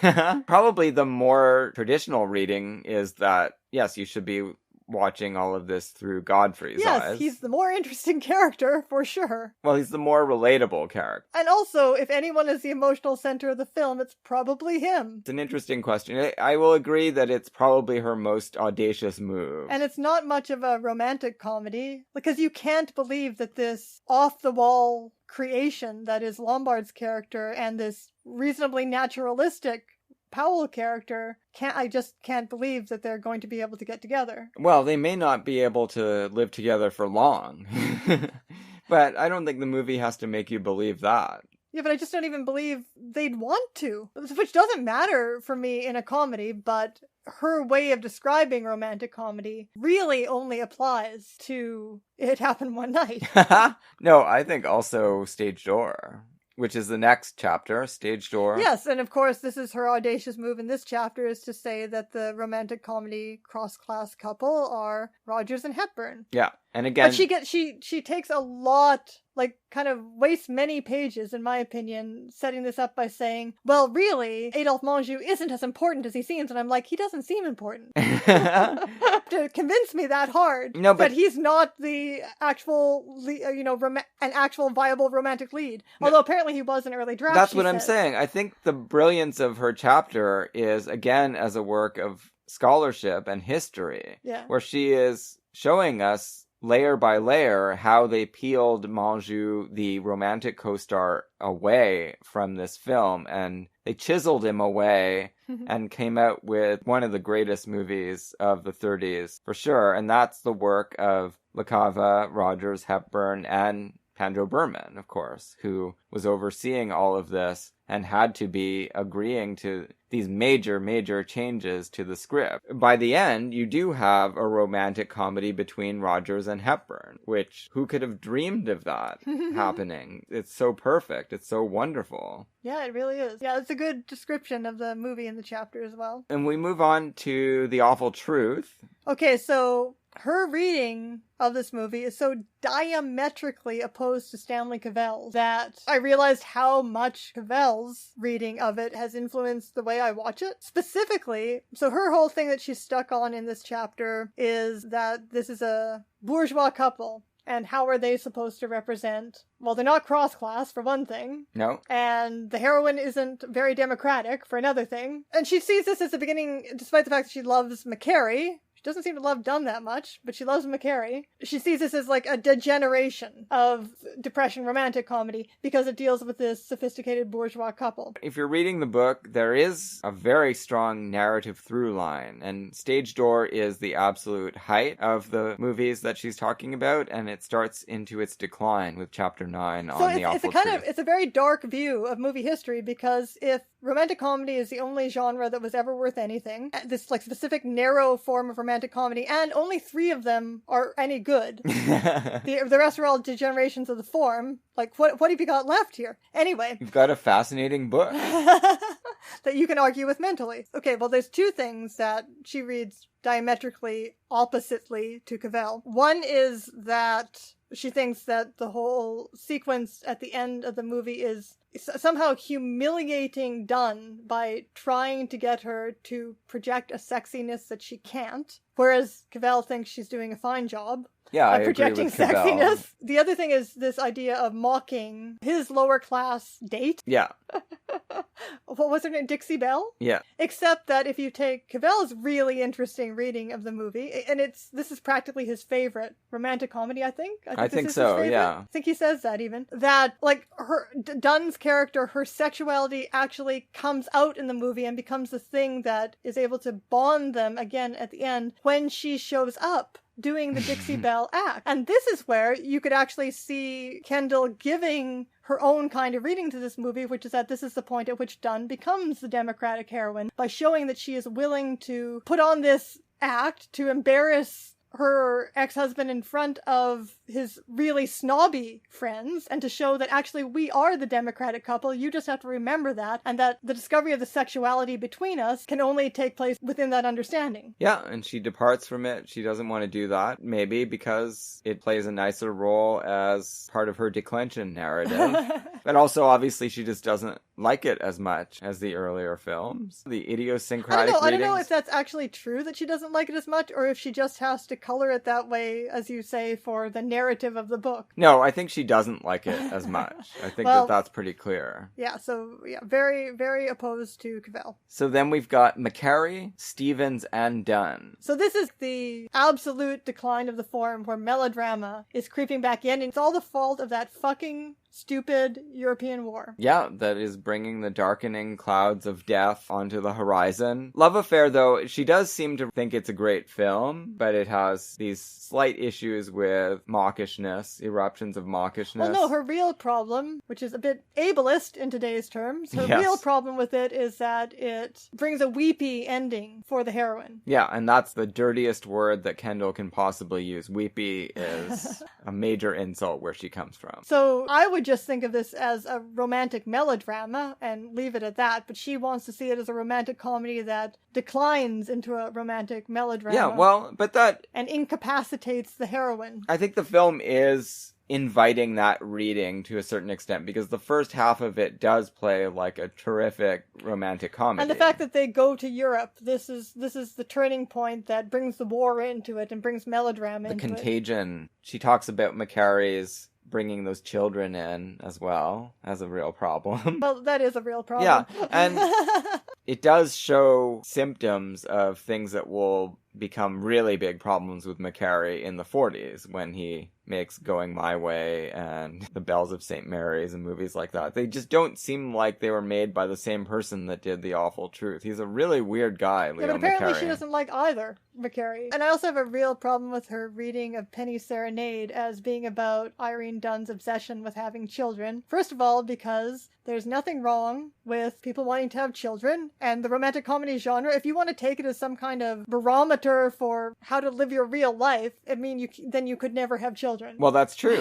Probably the more traditional reading is that, yes, you should be watching all of this through Godfrey's eyes. Yes, he's the more interesting character, for sure. Well, he's the more relatable character. And also, if anyone is the emotional center of the film, it's probably him. It's an interesting question. I will agree that it's probably her most audacious move. And it's not much of a romantic comedy, because you can't believe that this off-the-wall creation that is Lombard's character and this reasonably naturalistic Powell character, I just can't believe that they're going to be able to get together. Well, they may not be able to live together for long. But I don't think the movie has to make you believe that. Yeah, but I just don't even believe they'd want to. Which doesn't matter for me in a comedy, but her way of describing romantic comedy really only applies to It Happened One Night. No, I think also Stage Door, which is the next chapter, Stage Door. Yes, and of course this is her audacious move in this chapter, is to say that the romantic comedy cross-class couple are Rogers and Hepburn. Yeah, and again... But she takes a lot, like, kind of wastes many pages, in my opinion, setting this up by saying, well, really, Adolphe Menjou isn't as important as he seems, and I'm like, he doesn't seem important. To convince me that hard. No, but he's not the actual, an actual viable romantic lead. Although apparently he was an early draft. That's what I'm saying. I think the brilliance of her chapter is, again, as a work of scholarship and history. Yeah. Where she is showing us layer by layer how they peeled Menjou, the romantic co-star, away from this film, and they chiseled him away and came out with one of the greatest movies of the 30s, for sure. And that's the work of La Cava, Rogers, Hepburn, and Pandro Berman, of course, who was overseeing all of this and had to be agreeing to these major, major changes to the script. By the end, you do have a romantic comedy between Rogers and Hepburn, which, who could have dreamed of that happening? It's so perfect. It's so wonderful. Yeah, it really is. Yeah, it's a good description of the movie in the chapter as well. And we move on to The Awful Truth. Okay, so her reading of this movie is so diametrically opposed to Stanley Cavell's that I realized how much Cavell's reading of it has influenced the way I watch it. Specifically, so her whole thing that she's stuck on in this chapter is that this is a bourgeois couple. And how are they supposed to represent? Well, they're not cross-class, for one thing. No. And the heroine isn't very democratic, for another thing. And she sees this as the beginning, despite the fact that she loves McCary. She doesn't seem to love Dunn that much, but she loves McCary. She sees this as like a degeneration of depression romantic comedy because it deals with this sophisticated bourgeois couple. If you're reading the book, there is a very strong narrative through line, and Stage Door is the absolute height of the movies that she's talking about, and it starts into its decline with chapter 9 on The Awful Truth. It's a very dark view of movie history, because if romantic comedy is the only genre that was ever worth anything, this like specific narrow form of romantic comedy, and only 3 of them are any good. The rest are all degenerations of the form. Like, what have you got left here? Anyway. You've got a fascinating book. That you can argue with mentally. Okay, well, there's 2 things that she reads diametrically oppositely to Cavell. One is that she thinks that the whole sequence at the end of the movie is somehow humiliating Dunn by trying to get her to project a sexiness that she can't, whereas Cavell thinks she's doing a fine job. Yeah, I projecting agree with Cavell. sexiness. The other thing is this idea of mocking his lower class date. Yeah. What was her name? Dixie Belle? Yeah. Except that if you take Cavell's really interesting reading of the movie, and this is practically his favorite romantic comedy, I think. I think so, yeah. I think he says that even. That, like, Dunn's character, her sexuality actually comes out in the movie and becomes the thing that is able to bond them again at the end when she shows up doing the Dixie Belle act. And this is where you could actually see Kendall giving her own kind of reading to this movie, which is that this is the point at which Dunn becomes the Democratic heroine by showing that she is willing to put on this act to embarrass her ex-husband in front of his really snobby friends, and to show that actually we are the democratic couple. You just have to remember that, and that the discovery of the sexuality between us can only take place within that understanding. Yeah, and she departs from it. She doesn't want to do that, maybe because it plays a nicer role as part of her declension narrative. But also, obviously, she just doesn't like it as much as the earlier films. The idiosyncratic I don't know readings. if that's actually true, that she doesn't like it as much, or if she just has to color it that way, as you say, for the narrative of the book. No, I think she doesn't like it as much. I think that's pretty clear. Yeah, so, yeah, very, very opposed to Cavell. So then we've got McCary, Stevens, and Dunn. So this is the absolute decline of the form where melodrama is creeping back in, and it's all the fault of that fucking stupid European war. Yeah, that is bringing the darkening clouds of death onto the horizon. Love Affair, though, she does seem to think it's a great film, but it has these slight issues with mawkishness, eruptions of mawkishness. Well, no, her real problem, which is a bit ableist in today's terms, her Yes. real problem with it is that it brings a weepy ending for the heroine. Yeah, and that's the dirtiest word that Kendall can possibly use. Weepy is a major insult where she comes from. So I would just think of this as a romantic melodrama and leave it at that, but she wants to see it as a romantic comedy that declines into a romantic melodrama. Yeah, well, but that... and incapacitates the heroine. I think the film is inviting that reading to a certain extent, because the first half of it does play like a terrific romantic comedy. And the fact that they go to Europe, this is the turning point that brings the war into it and brings melodrama into it. The contagion. She talks about McCary's bringing those children in as well as a real problem. Well, that is a real problem. Yeah, and it does show symptoms of things that will become really big problems with McCary in the 40s when he makes Going My Way and The Bells of St. Mary's and movies like that. They just don't seem like they were made by the same person that did The Awful Truth. He's a really weird guy, Leo but apparently McCary. she doesn't like either McCary. And I also have a real problem with her reading of Penny Serenade as being about Irene Dunn's obsession with having children. First of all, because there's nothing wrong with people wanting to have children, and the romantic comedy genre, if you want to take it as some kind of barometer for how to live your real life, I mean, then you could never have children. Well, that's true.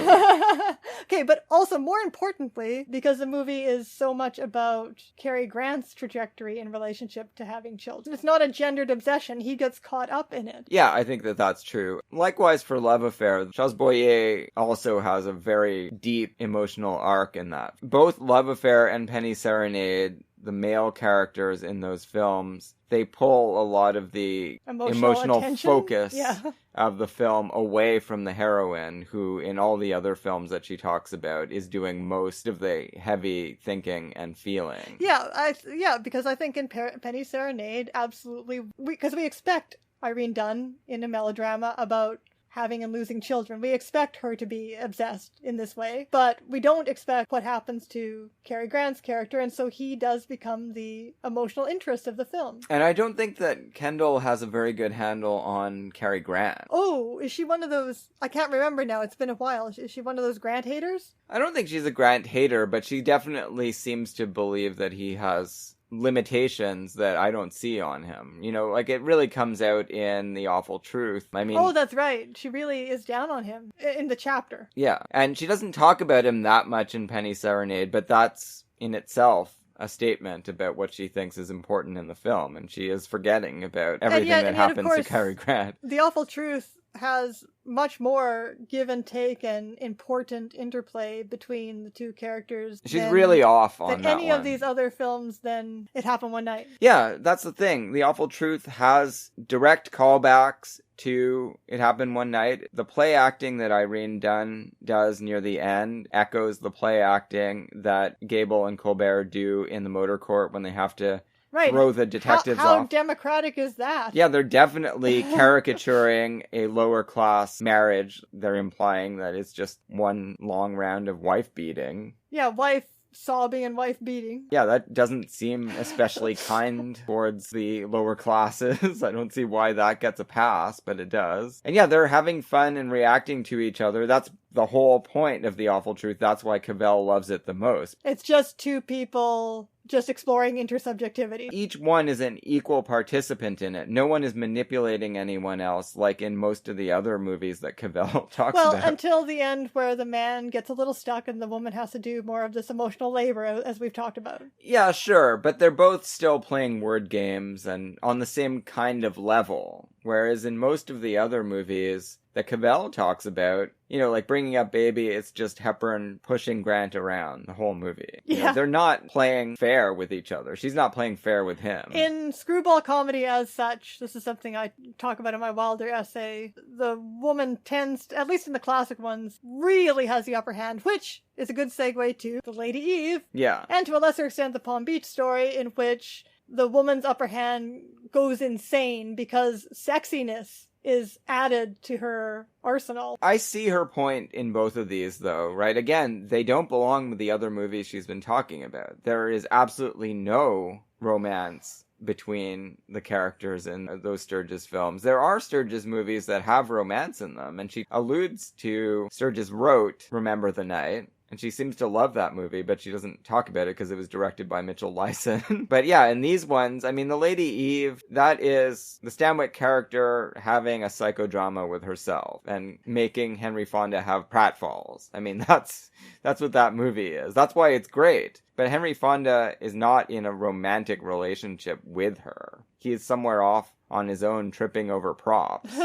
Okay, but also more importantly, because the movie is so much about Cary Grant's trajectory in relationship to having children. It's not a gendered obsession. He gets caught up in it. Yeah, I think that that's true. Likewise for Love Affair, Charles Boyer also has a very deep emotional arc in that. Both Love Affair and Penny Serenade, the male characters in those films, they pull a lot of the emotional attention? focus Yeah. of the film away from the heroine, who in all the other films that she talks about is doing most of the heavy thinking and feeling. Yeah, because I think in Penny Serenade, absolutely, because we expect Irene Dunne in a melodrama about having and losing children. We expect her to be obsessed in this way, but we don't expect what happens to Cary Grant's character, and so he does become the emotional interest of the film. And I don't think that Kendall has a very good handle on Cary Grant. Oh, is she one of those... I can't remember now, it's been a while. Is she one of those Grant haters? I don't think she's a Grant hater, but she definitely seems to believe that he has limitations that I don't see on him. You know, like, it really comes out in The Awful Truth. I mean... Oh, that's right. She really is down on him in the chapter. Yeah, and she doesn't talk about him that much in Penny Serenade, but that's in itself a statement about what she thinks is important in the film, and she is forgetting about everything that happens to Cary Grant. The Awful Truth has much more give and take and important interplay between the two characters. She's really off on than that any one. of these other films than It Happened One Night. Yeah, that's the thing. The Awful Truth has direct callbacks to It Happened One Night. The play acting that Irene Dunne does near the end echoes the play acting that Gable and Colbert do in the motor court when they have to throw the detectives how off. democratic is that? Yeah, they're definitely caricaturing a lower class marriage. They're implying that it's just one long round of wife beating. Yeah, wife sobbing and wife beating. Yeah, that doesn't seem especially kind towards the lower classes. I don't see why that gets a pass, but it does. And yeah, they're having fun and reacting to each other. That's the whole point of The Awful Truth. That's why Cavell loves it the most. It's just two people just exploring intersubjectivity. Each one is an equal participant in it. No one is manipulating anyone else like in most of the other movies that Cavell talks about. Well, until the end where the man gets a little stuck and the woman has to do more of this emotional labor, as we've talked about. Yeah, sure, but they're both still playing word games and on the same kind of level. Whereas in most of the other movies that Cavell talks about, you know, like Bringing Up Baby, it's just Hepburn pushing Grant around the whole movie. Yeah. You know, they're not playing fair with each other. She's not playing fair with him. In screwball comedy as such, this is something I talk about in my Wilder essay, the woman tends, at least in the classic ones, really has the upper hand, which is a good segue to The Lady Eve. Yeah. And to a lesser extent, the Palm Beach Story, in which the woman's upper hand goes insane because sexiness is added to her arsenal. I see her point in both of these, though, right? Again, they don't belong with the other movies she's been talking about. There is absolutely no romance between the characters in those Sturges films. There are Sturges movies that have romance in them, and she alludes to Sturges wrote Remember the Night, and she seems to love that movie, but she doesn't talk about it because it was directed by Mitchell Lyson. But yeah, in these ones, I mean, The Lady Eve, that is the Stanwyck character having a psychodrama with herself and making Henry Fonda have pratfalls. I mean, that's what that movie is. That's why it's great. But Henry Fonda is not in a romantic relationship with her. He is somewhere off on his own tripping over props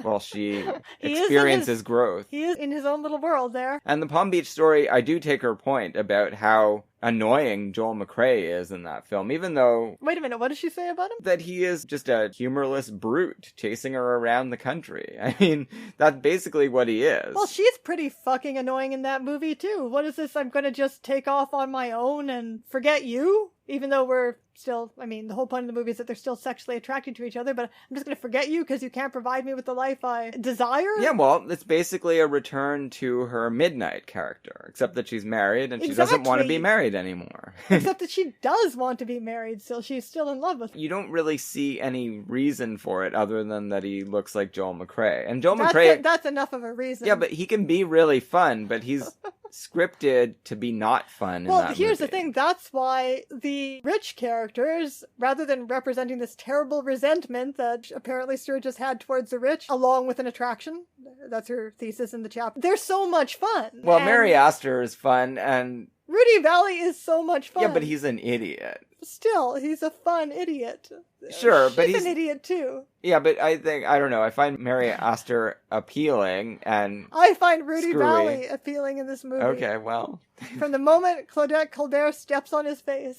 while she experiences growth. He is in his own little world there. And the Palm Beach Story, I do take her point about how annoying Joel McCrea is in that film, even though... Wait a minute, what did she say about him? That he is just a humorless brute chasing her around the country. I mean, that's basically what he is. Well, she's pretty fucking annoying in that movie, too. What is this, I'm gonna just take off on my own and forget you? Even though we're still, I mean, the whole point of the movie is that they're still sexually attracted to each other, but I'm just going to forget you because you can't provide me with the life I desire? Yeah, well, it's basically a return to her Midnight character, except that she's married and she doesn't want to be married anymore. Except that she does want to be married, so she's still in love with him. You don't really see any reason for it other than that he looks like Joel McCrea. And Joel McCrea... That's enough of a reason. Yeah, but he can be really fun, but he's scripted to be not fun in that movie. Here's the thing. That's why the rich characters, rather than representing this terrible resentment that apparently Sturges had towards the rich, along with an attraction, that's her thesis in the chapter, they're so much fun. Well, Mary Astor is fun, and... Rudy Valley is so much fun. Yeah, but he's an idiot. Still, he's a fun idiot. Sure, but he's an idiot too. Yeah, but I don't know, I find Mary Astor appealing, and I find Rudy Valley appealing in this movie. Okay, well. From the moment Claudette Colbert steps on his face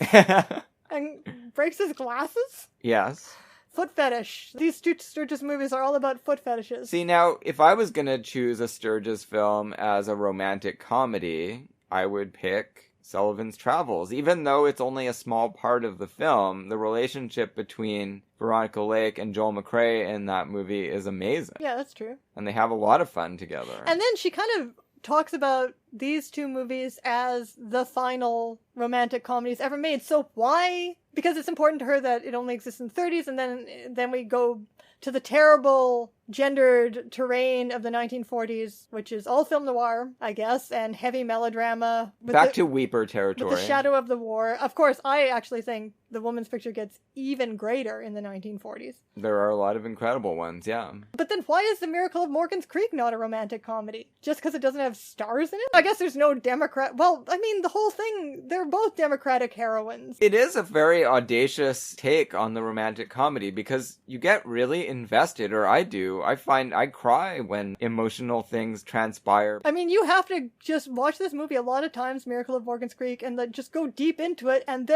and breaks his glasses? Yes. Foot fetish. These two Sturges movies are all about foot fetishes. See, now, if I was gonna choose a Sturges film as a romantic comedy, I would pick Sullivan's Travels. Even though it's only a small part of the film, the relationship between Veronica Lake and Joel McCrea in that movie is amazing. Yeah, that's true. And they have a lot of fun together. And then she kind of talks about these two movies as the final romantic comedies ever made. So why? Because it's important to her that it only exists in the 30s, and then we go to the terrible gendered terrain of the 1940s, which is all film noir, I guess, and heavy melodrama. Back to Weeper territory. With the shadow of the war. Of course, I actually think the woman's picture gets even greater in the 1940s. There are a lot of incredible ones, yeah. But then why is The Miracle of Morgan's Creek not a romantic comedy? Just because it doesn't have stars in it? I guess there's no Democrat... Well, I mean, the whole thing, they're both Democratic heroines. It is a very audacious take on the romantic comedy because you get really invested, or I do. I find I cry when emotional things transpire. I mean, you have to just watch this movie a lot of times, Miracle of Morgan's Creek, and just go deep into it, and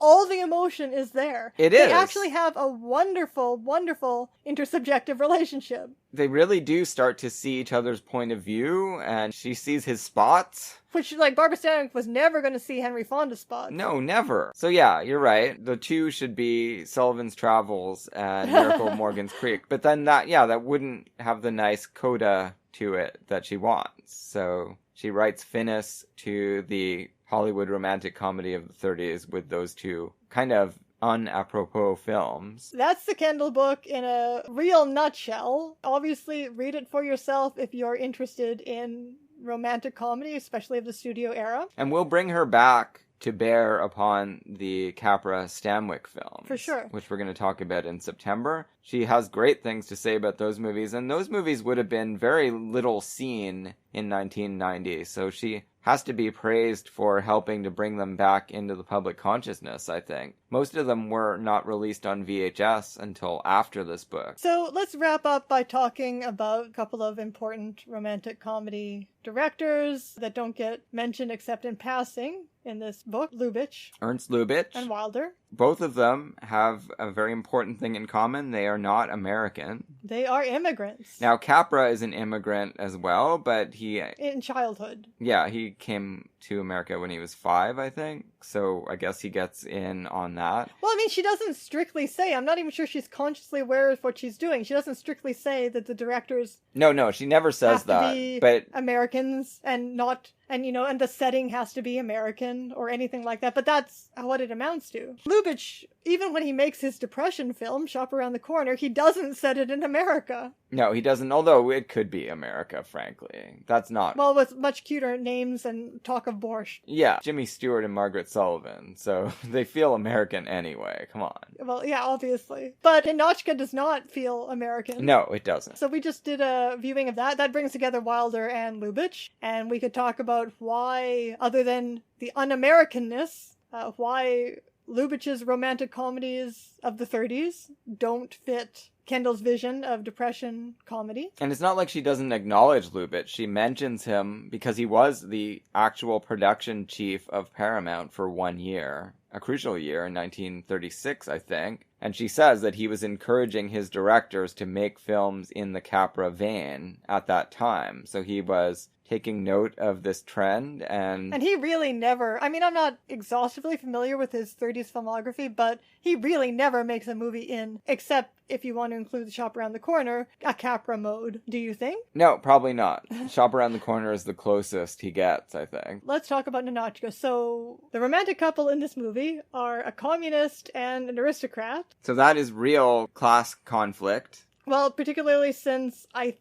all the emotion is there. It is. They actually have a wonderful, wonderful intersubjective relationship. They really do start to see each other's point of view, and she sees his spots. Which, like, Barbara Stanwyck was never going to see Henry Fonda's spots. No, never. So yeah, you're right. The two should be Sullivan's Travels and Miracle of Morgan's Creek. But then that wouldn't have the nice coda to it that she wants. So she writes Finis to the Hollywood romantic comedy of the 30s with those two kind of unapropos films. That's the Kendall book in a real nutshell. Obviously, read it for yourself if you're interested in romantic comedy, especially of the studio era. And we'll bring her back to bear upon the Capra-Stanwyck films. For sure. Which we're going to talk about in September. She has great things to say about those movies, and those movies would have been very little seen in 1990, so she has to be praised for helping to bring them back into the public consciousness, I think. Most of them were not released on VHS until after this book. So let's wrap up by talking about a couple of important romantic comedy directors that don't get mentioned except in passing in this book. Lubitsch. Ernst Lubitsch. And Wilder. Both of them have a very important thing in common. They are not American. They are immigrants. Now, Capra is an immigrant as well, but in childhood. Yeah, he came to America when he was 5, I think. So I guess he gets in on that. Well, I mean, she doesn't strictly say. I'm not even sure she's consciously aware of what she's doing. She doesn't strictly say that the directors... No, she never says have that. To be but Americans and not... And, and the setting has to be American or anything like that. But that's what it amounts to. Lubitsch, even when he makes his depression film, Shop Around the Corner, he doesn't set it in America. No, he doesn't, although it could be America, frankly. That's not... Well, with much cuter names and talk of borscht. Yeah, Jimmy Stewart and Margaret Sullivan, so they feel American anyway, come on. Well, yeah, obviously. But Ninotchka does not feel American. No, it doesn't. So we just did a viewing of that. That brings together Wilder and Lubitsch, and we could talk about why, other than the un-Americanness, why Lubitsch's romantic comedies of the 30s don't fit Kendall's vision of depression comedy. And it's not like she doesn't acknowledge Lubitsch. She mentions him because he was the actual production chief of Paramount for 1 year, a crucial year in 1936, I think. And she says that he was encouraging his directors to make films in the Capra vein at that time. So he was taking note of this trend and he really never, I mean, I'm not exhaustively familiar with his 30s filmography, but he really never makes a movie in, except if you want to include the Shop Around the Corner, a Capra mode. Do you think? No, probably not. Shop Around the Corner is the closest he gets, I think. Let's talk about Ninotchka. So the romantic couple in this movie are a communist and an aristocrat. So that is real class conflict. Well, particularly since I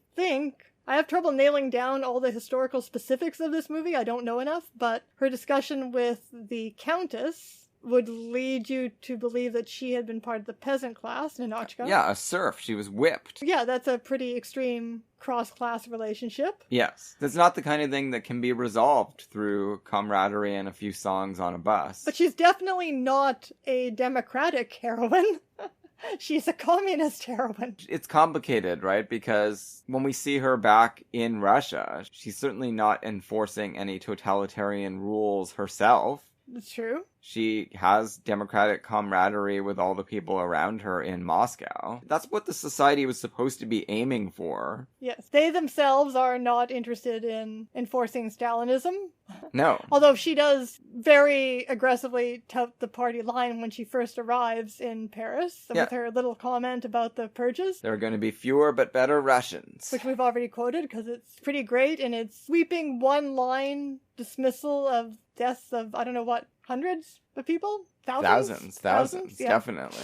have trouble nailing down all the historical specifics of this movie. I don't know enough, but her discussion with the Countess would lead you to believe that she had been part of the peasant class, Ninotchka. Yeah, a serf. She was whipped. Yeah, that's a pretty extreme cross-class relationship. Yes. That's not the kind of thing that can be resolved through camaraderie and a few songs on a bus. But she's definitely not a democratic heroine. She's a communist heroine. It's complicated, right? Because when we see her back in Russia, she's certainly not enforcing any totalitarian rules herself. It's true. She has democratic camaraderie with all the people around her in Moscow. That's what the society was supposed to be aiming for. Yes. They themselves are not interested in enforcing Stalinism. No. Although she does very aggressively tout the party line when she first arrives in Paris, Yeah. with her little comment about the purges. There are going to be fewer but better Russians. Which we've already quoted because it's pretty great in its sweeping one-line dismissal of deaths of, I don't know what, hundreds of people? Thousands, yeah. definitely.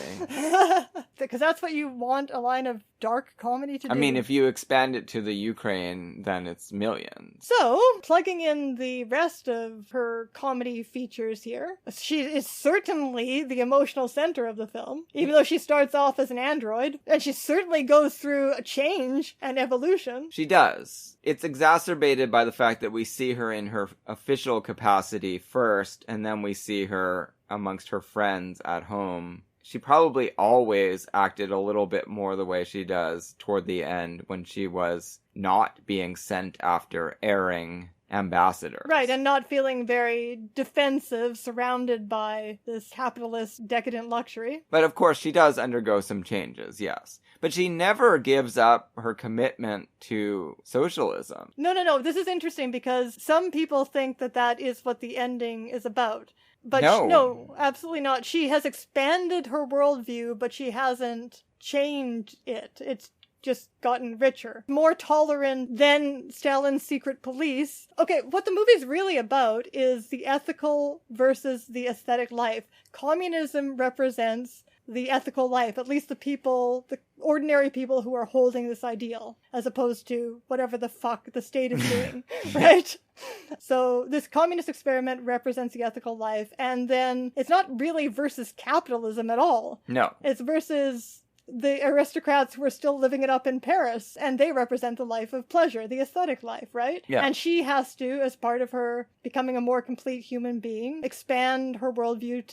Because that's what you want a line of dark comedy to do. I mean, if you expand it to the Ukraine, then it's millions. So, plugging in the rest of her comedy features here, she is certainly the emotional center of the film, even though she starts off as an android, and she certainly goes through a change and evolution. She does. It's exacerbated by the fact that we see her in her official capacity first, and then we see her amongst her friends at home. She probably always acted a little bit more the way she does toward the end when she was not being sent after erring ambassadors. Right, and not feeling very defensive, surrounded by this capitalist decadent luxury. But of course, she does undergo some changes, yes. But she never gives up her commitment to socialism. No. This is interesting because some people think that that is what the ending is about. But No. no, absolutely not. She has expanded her worldview, but she hasn't changed it. It's just gotten richer. More tolerant than Stalin's secret police. Okay, what the movie's really about is the ethical versus the aesthetic life. Communism represents the ethical life, at least the ordinary people who are holding this ideal, as opposed to whatever the fuck the state is doing, right? So this communist experiment represents the ethical life, and then it's not really versus capitalism at all. No. It's versus the aristocrats who are still living it up in Paris, and they represent the life of pleasure, the aesthetic life, right? Yeah. And she has to, as part of her becoming a more complete human being, expand her worldview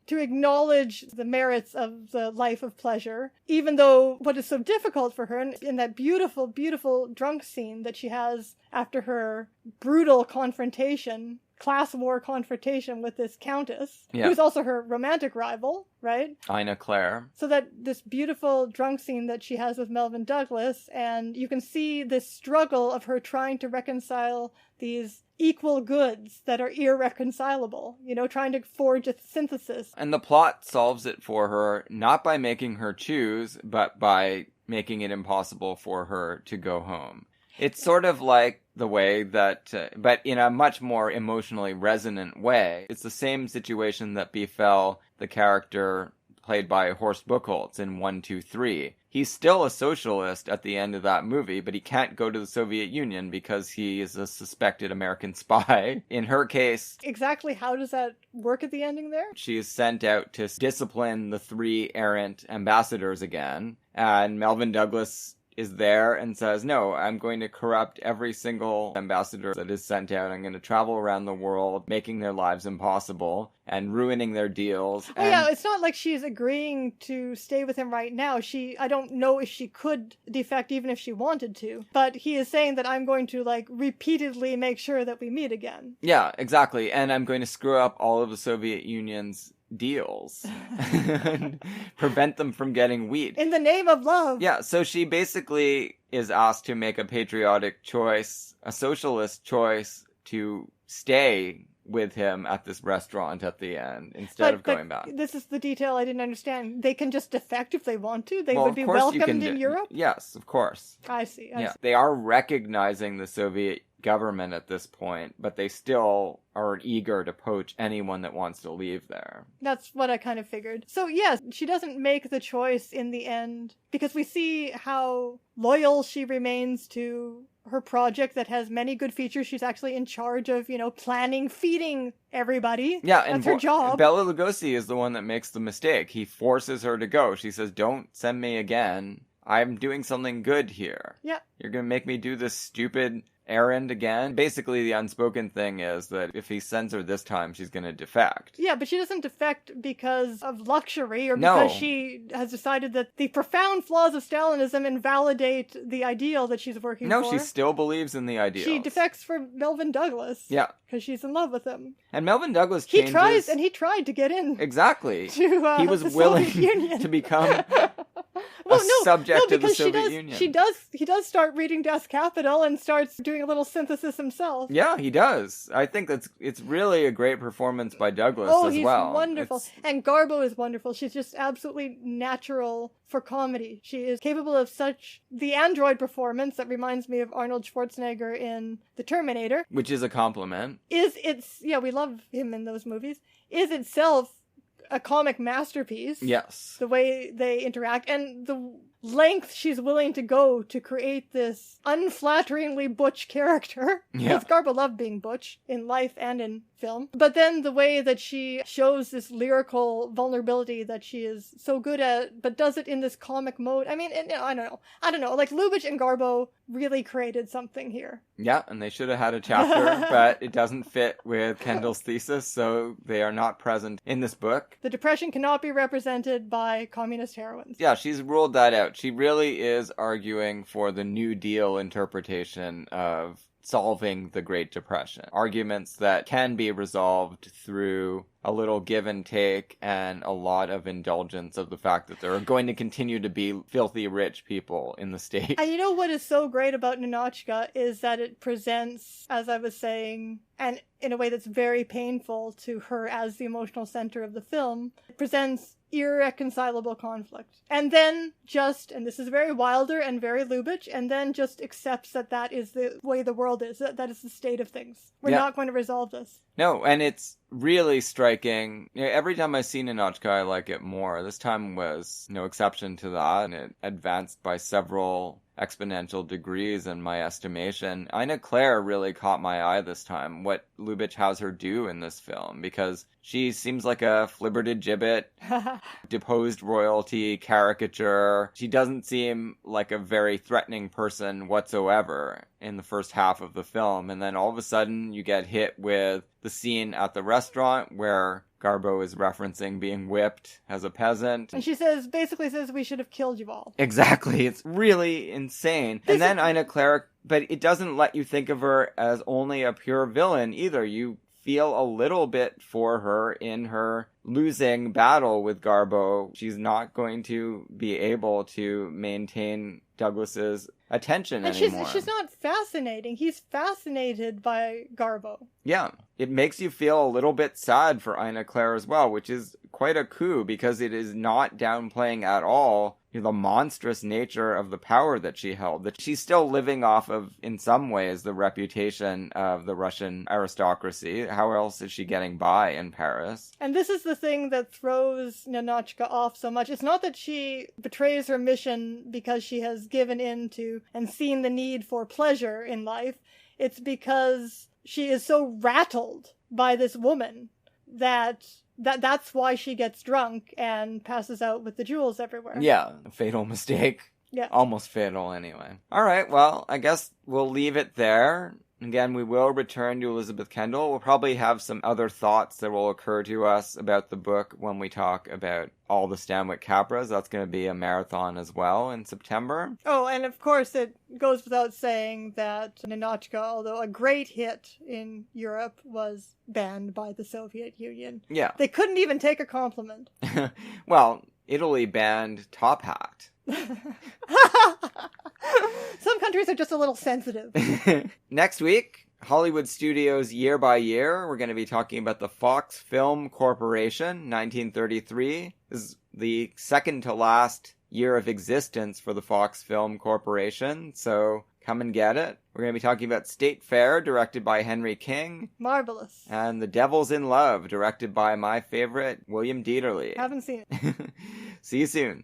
to acknowledge the merits of the life of pleasure, even though what is so difficult for her in that beautiful, beautiful drunk scene that she has after her brutal class war confrontation with this countess, who's also her romantic rival, right? Ina Claire. So that this beautiful drunk scene that she has with Melvyn Douglas, and you can see this struggle of her trying to reconcile these equal goods that are irreconcilable, trying to forge a synthesis. And the plot solves it for her, not by making her choose, but by making it impossible for her to go home. It's sort of like the way that, but in a much more emotionally resonant way. It's the same situation that befell the character played by Horst Buchholz in 1, 2, 3. He's still a socialist at the end of that movie, but he can't go to the Soviet Union because he is a suspected American spy. In her case... Exactly how does that work at the ending there? She is sent out to discipline the 3 errant ambassadors again, and Melvyn Douglas is there and says, no, I'm going to corrupt every single ambassador that is sent out. I'm going to travel around the world, making their lives impossible and ruining their deals. Oh, yeah, it's not like she's agreeing to stay with him right now. I don't know if she could defect even if she wanted to. But he is saying that I'm going to, repeatedly make sure that we meet again. Yeah, exactly. And I'm going to screw up all of the Soviet Union's deals and prevent them from getting wheat. In the name of love. Yeah, so she basically is asked to make a patriotic choice, a socialist choice, to stay with him at this restaurant at the end instead of going back. This is the detail I didn't understand. They can just defect if they want to? They well, would be welcomed in Europe? Yes, of course. I see. They are recognizing the Soviet government at this point, but they still are eager to poach anyone that wants to leave there. That's what I kind of figured. So yes, she doesn't make the choice in the end because we see how loyal she remains to her project that has many good features. She's actually in charge of, planning, feeding everybody. Yeah, and that's her job. Bela Lugosi is the one that makes the mistake. He forces her to go. She says, don't send me again. I'm doing something good here. Yeah. You're going to make me do this stupid errand again. Basically, the unspoken thing is that if he sends her this time, she's going to defect. Yeah, but she doesn't defect because of luxury or No. because she has decided that the profound flaws of Stalinism invalidate the ideal that she's working No, for. she still believes in the ideals. She defects for Melvin Douglas. Yeah. Because she's in love with him. And Melvin Douglas He changes... he tried to get in. Exactly. To, he was the willing Soviet Union. to become subject of the because Soviet Union. He does start reading Das Kapital and starts doing a little synthesis himself. Yeah, he does. I think it's really a great performance by Douglas as he's well. Wonderful. And Garbo is wonderful. She's just absolutely natural for comedy. She is capable of the android performance that reminds me of Arnold Schwarzenegger in The Terminator. Which is a compliment. We love him in those movies. Is itself a comic masterpiece. Yes. The way they interact and the length she's willing to go to create this unflatteringly butch character. Yeah. Because Garbo loved being butch in life and in film. But then the way that she shows this lyrical vulnerability that she is so good at, but does it in this comic mode. I mean, I don't know. Like, Lubitsch and Garbo really created something here. Yeah, and they should have had a chapter, but it doesn't fit with Kendall's thesis, so they are not present in this book. The Depression cannot be represented by communist heroines. Yeah, she's ruled that out. She really is arguing for the New Deal interpretation of solving the Great Depression. Arguments that can be resolved through a little give and take and a lot of indulgence of the fact that there are going to continue to be filthy rich people in the state. And you know what is so great about Ninotchka is that it presents, as I was saying, and in a way that's very painful to her as the emotional center of the film, it presents irreconcilable conflict. And then and this is very Wilder and very Lubitsch, and then just accepts that is the way the world is, that is the state of things. We're not going to resolve this. No, and it's really striking. Every time I see Ninotchka, I like it more. This time was no exception to that, and it advanced by several exponential degrees in my estimation. Ina Claire really caught my eye this time, what Lubitsch has her do in this film, because she seems like a flibberted gibbet, deposed royalty caricature. She doesn't seem like a very threatening person whatsoever in the first half of the film, and then all of a sudden you get hit with the scene at the restaurant where Garbo is referencing being whipped as a peasant. And she basically says, we should have killed you all. Exactly. It's really insane. And then Ina Claire, but it doesn't let you think of her as only a pure villain either. You feel a little bit for her in her losing battle with Garbo. She's not going to be able to maintain Douglas's attention anymore. She's not fascinating. He's fascinated by Garbo. Yeah. It makes you feel a little bit sad for Ina Claire as well, which is quite a coup because it is not downplaying at all the monstrous nature of the power that she held. That she's still living off of, in some ways, the reputation of the Russian aristocracy. How else is she getting by in Paris? And this is the thing that throws Ninotchka off so much. It's not that she betrays her mission because she has given in to and seen the need for pleasure in life. It's because she is so rattled by this woman that's why she gets drunk and passes out with the jewels everywhere. Yeah, a fatal mistake. Yeah. Almost fatal, anyway. All right, well, I guess we'll leave it there. Again, we will return to Elizabeth Kendall. We'll probably have some other thoughts that will occur to us about the book when we talk about all the Stanwyck Capras. That's going to be a marathon as well in September. Oh, and of course it goes without saying that Ninotchka, although a great hit in Europe, was banned by the Soviet Union. Yeah. They couldn't even take a compliment. Well, Italy banned Top Hat. Some countries are just a little sensitive. Next week, Hollywood Studios Year by Year. We're going to be talking about the Fox Film Corporation, 1933. This is the second to last year of existence for the Fox Film Corporation, so come and get it. We're going to be talking about State Fair, directed by Henry King. Marvelous. And The Devil's in Love, directed by my favorite, William Dieterle. Haven't seen it. See you soon.